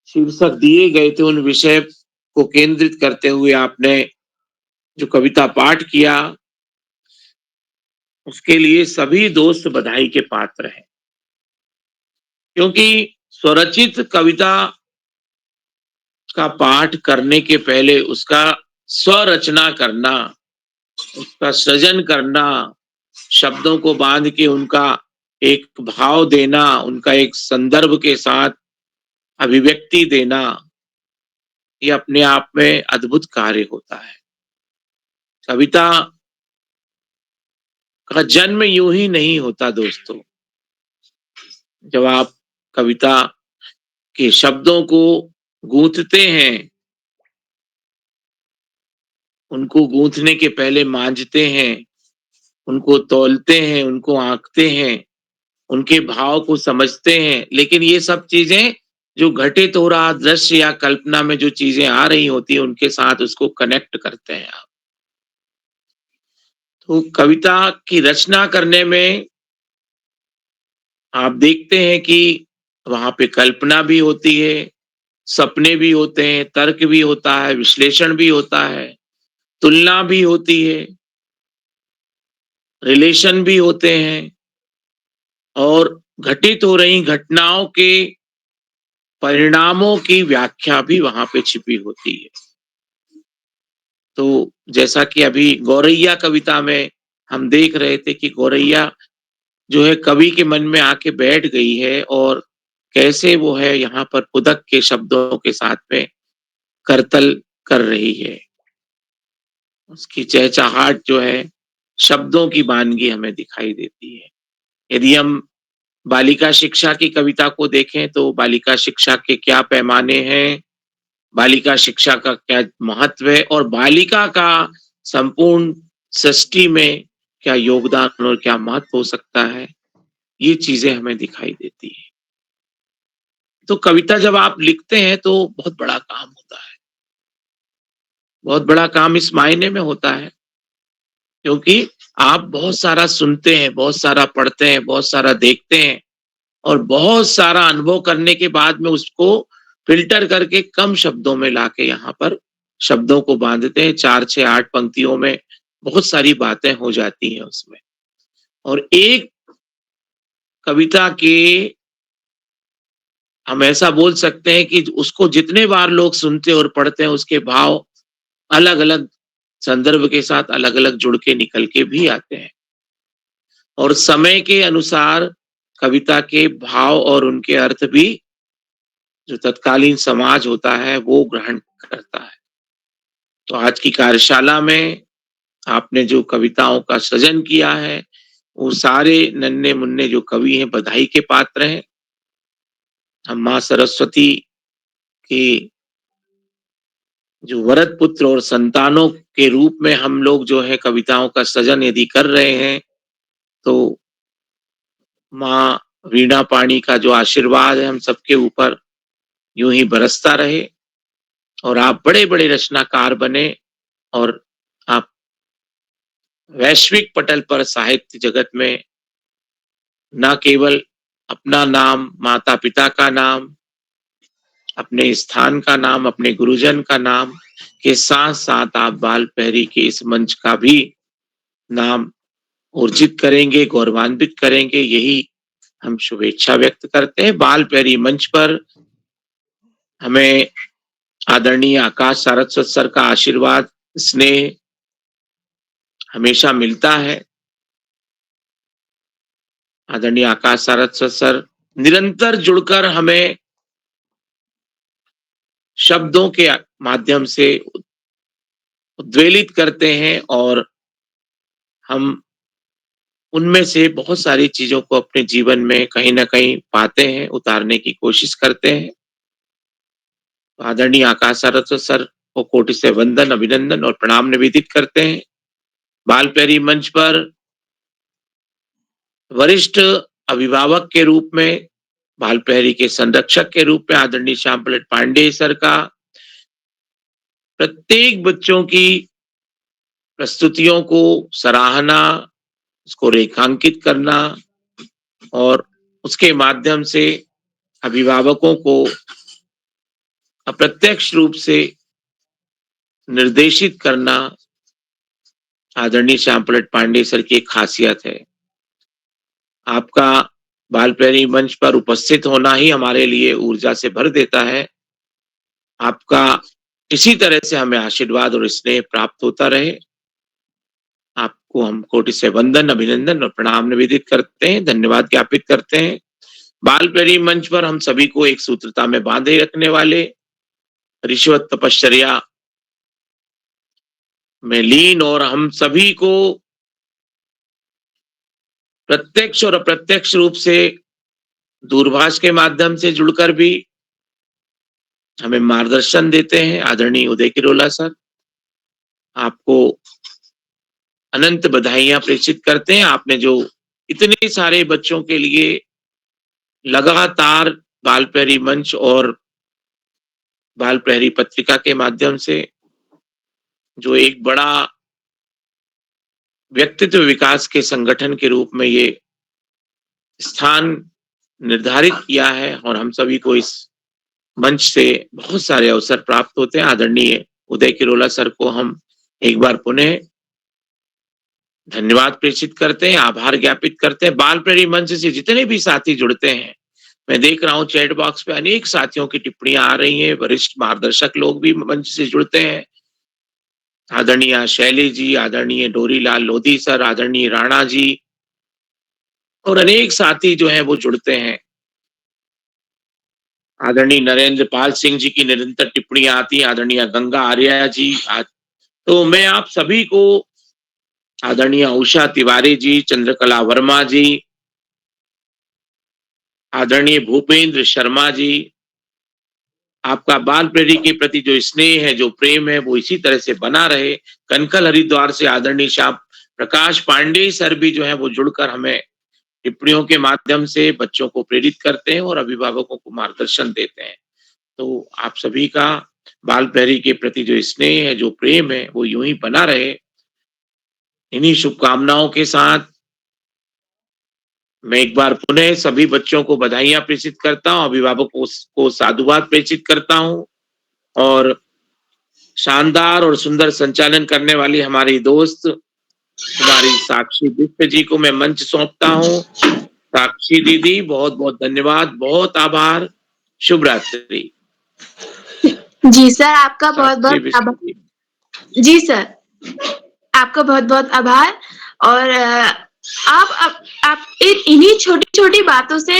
शीर्षक दिए गए थे उन विषय को केंद्रित करते हुए आपने जो कविता पाठ किया उसके लिए सभी दोस्त बधाई के पात्र हैं, क्योंकि स्वरचित कविता का पाठ करने के पहले उसका स्वरचना करना, उसका सृजन करना, शब्दों को बांध के उनका एक भाव देना, उनका एक संदर्भ के साथ अभिव्यक्ति देना, ये अपने आप में अद्भुत कार्य होता है। कविता का जन्म यूं ही नहीं होता दोस्तों। जब आप कविता के शब्दों को गूंथते हैं, उनको गूंथने के पहले मांझते हैं, उनको तौलते हैं, उनको आंकते हैं, उनके भाव को समझते हैं, लेकिन ये सब चीजें जो घटित हो रहा दृश्य या कल्पना में जो चीजें आ रही होती है उनके साथ उसको कनेक्ट करते हैं आप। तो कविता की रचना करने में आप देखते हैं कि वहां पे कल्पना भी होती है, सपने भी होते हैं, तर्क भी होता है, विश्लेषण भी होता है, तुलना भी होती है, रिलेशन भी होते हैं और घटित हो रही घटनाओं के परिणामों की व्याख्या भी वहां पे छिपी होती है। तो जैसा कि अभी गौरैया कविता में हम देख रहे थे कि गौरैया जो है कवि के मन में आके बैठ गई है और कैसे वो है यहाँ पर उदक के शब्दों के साथ में करतल कर रही है। उसकी चहचहाट जो है शब्दों की वानगी हमें दिखाई देती है। यदि हम बालिका शिक्षा की कविता को देखें तो बालिका शिक्षा के क्या पैमाने हैं, बालिका शिक्षा का क्या महत्व है और बालिका का संपूर्ण सृष्टि में क्या योगदान और क्या महत्व हो सकता है, ये चीजें हमें दिखाई देती है। तो कविता जब आप लिखते हैं तो बहुत बड़ा काम होता है, बहुत बड़ा काम इस मायने में होता है क्योंकि आप बहुत सारा सुनते हैं, बहुत सारा पढ़ते हैं, बहुत सारा देखते हैं और बहुत सारा अनुभव करने के बाद में उसको फिल्टर करके कम शब्दों में लाके यहाँ पर शब्दों को बांधते हैं। 4, 6, 8 पंक्तियों में बहुत सारी बातें हो जाती हैं उसमें। और एक कविता के हम ऐसा बोल सकते हैं कि उसको जितने बार लोग सुनते और पढ़ते हैं उसके भाव अलग-अलग संदर्भ के साथ अलग-अलग जुड़ के निकल के भी आते हैं और समय के अनुसार कविता के भाव और उनके अर्थ भी जो तत्कालीन समाज होता है वो ग्रहण करता है। तो आज की कार्यशाला में आपने जो कविताओं का सृजन किया है वो सारे नन्हे मुन्ने जो कवि हैं बधाई के पात्र हैं। हम माँ सरस्वती की जो वरद पुत्र और संतानों के रूप में हम लोग जो है कविताओं का सृजन यदि कर रहे हैं तो माँ वीणा पाणी का जो आशीर्वाद है हम सबके ऊपर यूं ही बरसता रहे और आप बड़े-बड़े रचनाकार बने और आप वैश्विक पटल पर साहित्य जगत में न केवल अपना नाम, माता-पिता का नाम, अपने स्थान का नाम, अपने गुरुजन का नाम के साथ-साथ आप बाल प्रहरी के इस मंच का भी नाम ऊर्जित करेंगे, गौरवान्वित करेंगे, यही हम शुभेच्छा व्यक्त करते हैं। बाल प्रहरी मंच पर हमें आदरणीय आकाश सारस्वत सर का आशीर्वाद, स्नेह हमेशा मिलता है। आदरणीय आकाश सारस्वत सर निरंतर जुड़कर हमें शब्दों के माध्यम से उद्वेलित करते हैं और हम उनमें से बहुत सारी चीजों को अपने जीवन में कहीं न कहीं पाते हैं, उतारने की कोशिश करते हैं। आदरणीय आकाश सारस्वत सर को कोटि से वंदन, अभिनंदन और प्रणाम निवेदित करते हैं। बाल प्रहरी मंच पर वरिष्ठ अभिभावक के रूप में, बाल प्रहरी के संरक्षक के रूप में आदरणीय श्याम पलट पांडे सर का प्रत्येक बच्चों की प्रस्तुतियों को सराहना, उसको रेखांकित करना और उसके माध्यम से अभिभावकों को अप्रत्यक्ष रूप से निर्देशित करना आदरणीय श्याम पलट पांडे सर की एक खासियत है। आपका बाल प्रहरी मंच पर उपस्थित होना ही हमारे लिए ऊर्जा से भर देता है। आपका इसी तरह से हमें आशीर्वाद और स्नेह प्राप्त होता रहे। आपको हम कोटि से वंदन, अभिनंदन और प्रणाम निवेदित करते हैं, धन्यवाद ज्ञापित करते हैं। बाल प्रहरी मंच पर हम सभी को एक सूत्रता में बांधे रखने वाले, रिश्वत तपश्चर्या में लीन और हम सभी को प्रत्यक्ष और अप्रत्यक्ष रूप से दूरभाष के माध्यम से जुड़कर भी हमें मार्गदर्शन देते हैं आदरणीय उदय किरोला सर। आपको अनंत बधाइयां प्रेषित करते हैं। आपने जो इतने सारे बच्चों के लिए लगातार बाल प्रहरी मंच और बाल प्रहरी पत्रिका के माध्यम से जो एक बड़ा व्यक्तित्व विकास के संगठन के रूप में ये स्थान निर्धारित किया है और हम सभी को इस मंच से बहुत सारे अवसर प्राप्त होते हैं। आदरणीय उदय किरोला सर को हम एक बार पुनः धन्यवाद प्रेषित करते हैं, आभार ज्ञापित करते हैं। बाल प्रहरी मंच से जितने भी साथी जुड़ते हैं, मैं देख रहा हूं चैट बॉक्स पे अनेक साथियों की टिप्पणियां आ रही हैं। वरिष्ठ मार्गदर्शक लोग भी मंच से जुड़ते हैं। आदरणीय शैली जी, आदरणीय डोरीलाल लोधी सर, आदरणीय राणा जी और अनेक साथी जो हैं वो जुड़ते हैं। आदरणीय नरेंद्र पाल सिंह जी की निरंतर टिप्पणियां आती हैं, आदरणीय गंगा आर्या जी। तो मैं आप सभी को, आदरणीय उषा तिवारी जी, चंद्रकला वर्मा जी, आदरणीय भूपेंद्र शर्मा जी, आपका बाल प्रेरी के प्रति जो स्नेह है, जो प्रेम है, वो इसी तरह से बना रहे। कनकल हरिद्वार से आदरणीय श्याम प्रकाश पांडे सर भी जो है वो जुड़कर हमें टिप्पणियों के माध्यम से बच्चों को प्रेरित करते हैं और अभिभावकों को मार्गदर्शन देते हैं। तो आप सभी का बाल प्रहरी के प्रति जो स्नेह है, जो प्रेम है, वो यूं ही बना रहे। इन्हीं शुभकामनाओं के साथ मैं एक बार पुनः सभी बच्चों को बधाइयां प्रेषित करता हूं, अभिभावकों को साधुवाद प्रेषित करता हूं और शानदार और सुंदर संचालन करने वाली हमारी दोस्त कुमारी साक्षी बिष्ट जी को मैं मंच सौंपता हूं। साक्षी दीदी, बहुत बहुत धन्यवाद, बहुत आभार, शुभ रात्रि। जी सर, आपका बहुत साक्षी बहुत बिष्ट आभार। जी। जी सर, आपका बहुत बहुत आभार। और आप इन्हीं छोटी छोटी बातों से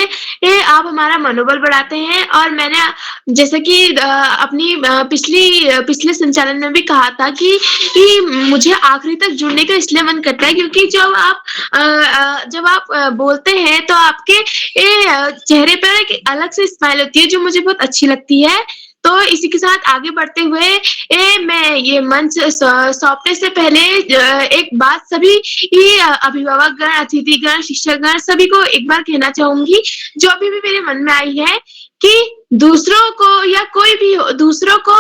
आप हमारा मनोबल बढ़ाते हैं। और मैंने जैसे कि अपनी पिछले संचालन में भी कहा था कि मुझे आखिरी तक जुड़ने का इसलिए मन करता है क्योंकि जब आप बोलते हैं तो आपके चेहरे पर एक अलग से स्माइल होती है जो मुझे बहुत अच्छी लगती है। तो इसी के साथ आगे बढ़ते हुए मैं ये मंच सौंपने से पहले एक बात सभी अभिभावकगण, अतिथिगण, शिक्षकगण सभी को एक बार कहना चाहूंगी जो अभी भी मेरे मन में आई है कि दूसरों को या कोई भी हो, दूसरों को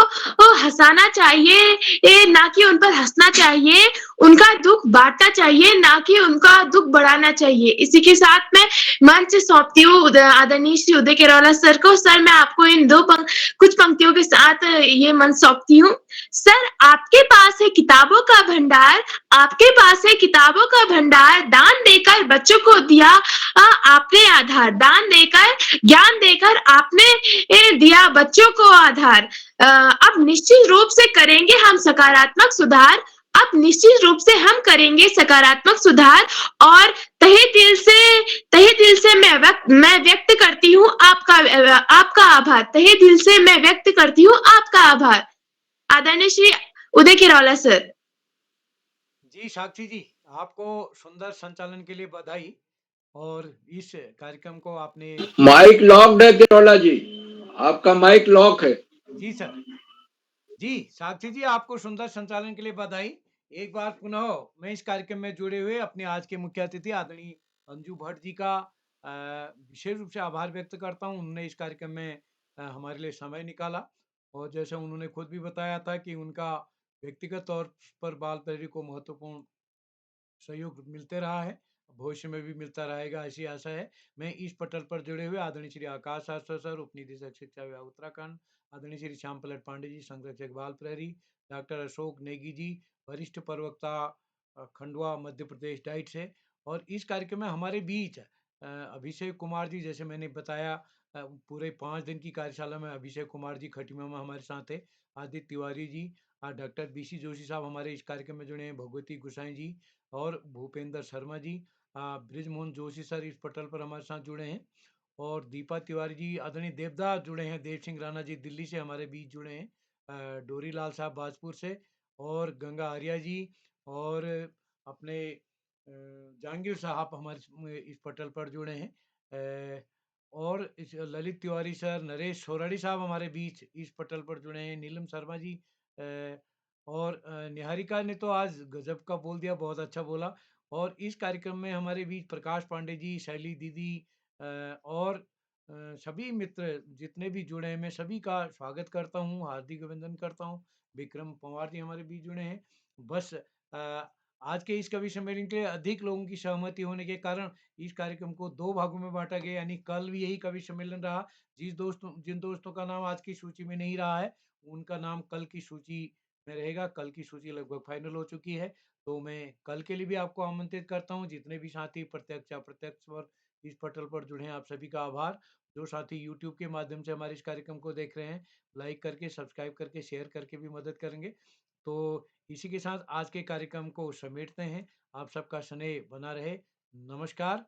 हंसाना चाहिए, ना कि उन पर हंसना चाहिए। उनका दुख बांटना चाहिए, ना कि उनका दुख बढ़ाना चाहिए। इसी के साथ मैं मंच सौंपती हूँ आदरणीय श्री उदय केरौला सर को। सर, मैं आपको इन कुछ पंक्तियों के साथ ये मंच सौंपती हूँ। सर, आपके पास है किताबों का भंडार, आपके पास है किताबों का भंडार, दान देकर बच्चों को दिया आपने आधार, दान देकर ज्ञान देकर आपने दिया बच्चों को आधार। अब निश्चित रूप से करेंगे हम सकारात्मक सुधार, अब निश्चित रूप से हम करेंगे सकारात्मक सुधार। और तहे दिल से मैं व्यक्त करती हूँ आपका आभार। तहे दिल से मैं व्यक्त करती हूँ आपका आभार। आदरणीय श्री उदय केरौला सर। जी साक्षी जी, आपको सुंदर संचालन के लिए बधाई। और इस कार्यक्रम को आपने माइक लॉक्ड है केरौला जी, आपका माइक लॉक है। जी सर। जी साक्षी जी, आपको सुंदर संचालन के लिए बधाई। एक बार पुनः मैं इस कार्यक्रम में जुड़े हुए अपने आज के मुख्य अतिथि आदरणीय अंजू भट्ट जी का विशेष रूप से आभार व्यक्त करता हूं। उन्होंने इस कार्यक्रम में हमारे लिए समय निकाला और जैसे उन्होंने खुद भी बताया था कि उनका व्यक्तिगत तौर पर बाल प्रेरी को महत्वपूर्ण सहयोग मिलते रहा है, भविष्य में भी मिलता रहेगा, ऐसी आशा है। मैं इस पटल पर जुड़े हुए आदरणीय श्री आकाश शास्त्री सर, उप निदेशक शिक्षा विभाग उत्तराखंड, आदरणीय श्री श्याम पलट पांडे जी, संरक्षक बाल प्रहरी, डॉक्टर अशोक नेगी जी, वरिष्ठ प्रवक्ता खंडवा मध्य प्रदेश डाइट से। और इस कार्यक्रम में हमारे बीच अभिषेक कुमार जी, जैसे मैंने बताया, पूरे 5 दिन की कार्यशाला में अभिषेक कुमार जी खटीमा में हमारे साथ थे, आदित्य तिवारी जी, डॉक्टर बीसी जोशी साहब हमारे इस कार्यक्रम में जुड़े हैं, भगवती गुसाई जी और भूपेंद्र शर्मा जी, ब्रिजमोहन जोशी सर इस पटल पर हमारे साथ जुड़े हैं, और दीपा तिवारी जी, आदरणीय देवदास जुड़े हैं, देव सिंह राणा जी दिल्ली से हमारे बीच जुड़े हैं, डोरी लाल साहब बाजपुर से, और गंगा आर्या जी, और अपने जहांगीर साहब हमारे इस पटल पर जुड़े हैं, और इस ललित तिवारी सर, नरेश सोराड़ी साहब हमारे बीच इस पटल पर जुड़े हैं, नीलम शर्मा जी, और निहारिका ने तो आज गजब का बोल दिया, बहुत अच्छा बोला। और इस कार्यक्रम में हमारे बीच प्रकाश पांडे जी, शैली दीदी, और सभी मित्र जितने भी जुड़े हैं, मैं सभी का स्वागत करता हूँ, हार्दिक अभिनंदन करता हूँ। विक्रम पवार जी हमारे बीच जुड़े हैं। बस आज के इस कवि सम्मेलन के लिए अधिक लोगों की सहमति होने के कारण इस कार्यक्रम को 2 भागों में बांटा गया, यानी कल भी यही कवि सम्मेलन रहा। जिन दोस्तों का नाम आज की सूची में नहीं रहा है, उनका नाम कल की सूची में रहेगा। कल की सूची लगभग फाइनल हो चुकी है, तो मैं कल के लिए भी आपको आमंत्रित करता हूँ। जितने भी साथी प्रत्यक्ष अप्रत्यक्ष पर इस पटल पर जुड़े हैं, आप सभी का आभार। जो साथी यूट्यूब के माध्यम से हमारे इस कार्यक्रम को देख रहे हैं, लाइक करके, सब्सक्राइब करके, शेयर करके भी मदद करेंगे। तो इसी के साथ आज के कार्यक्रम को समेटते हैं। आप सबका स्नेह बना रहे। नमस्कार।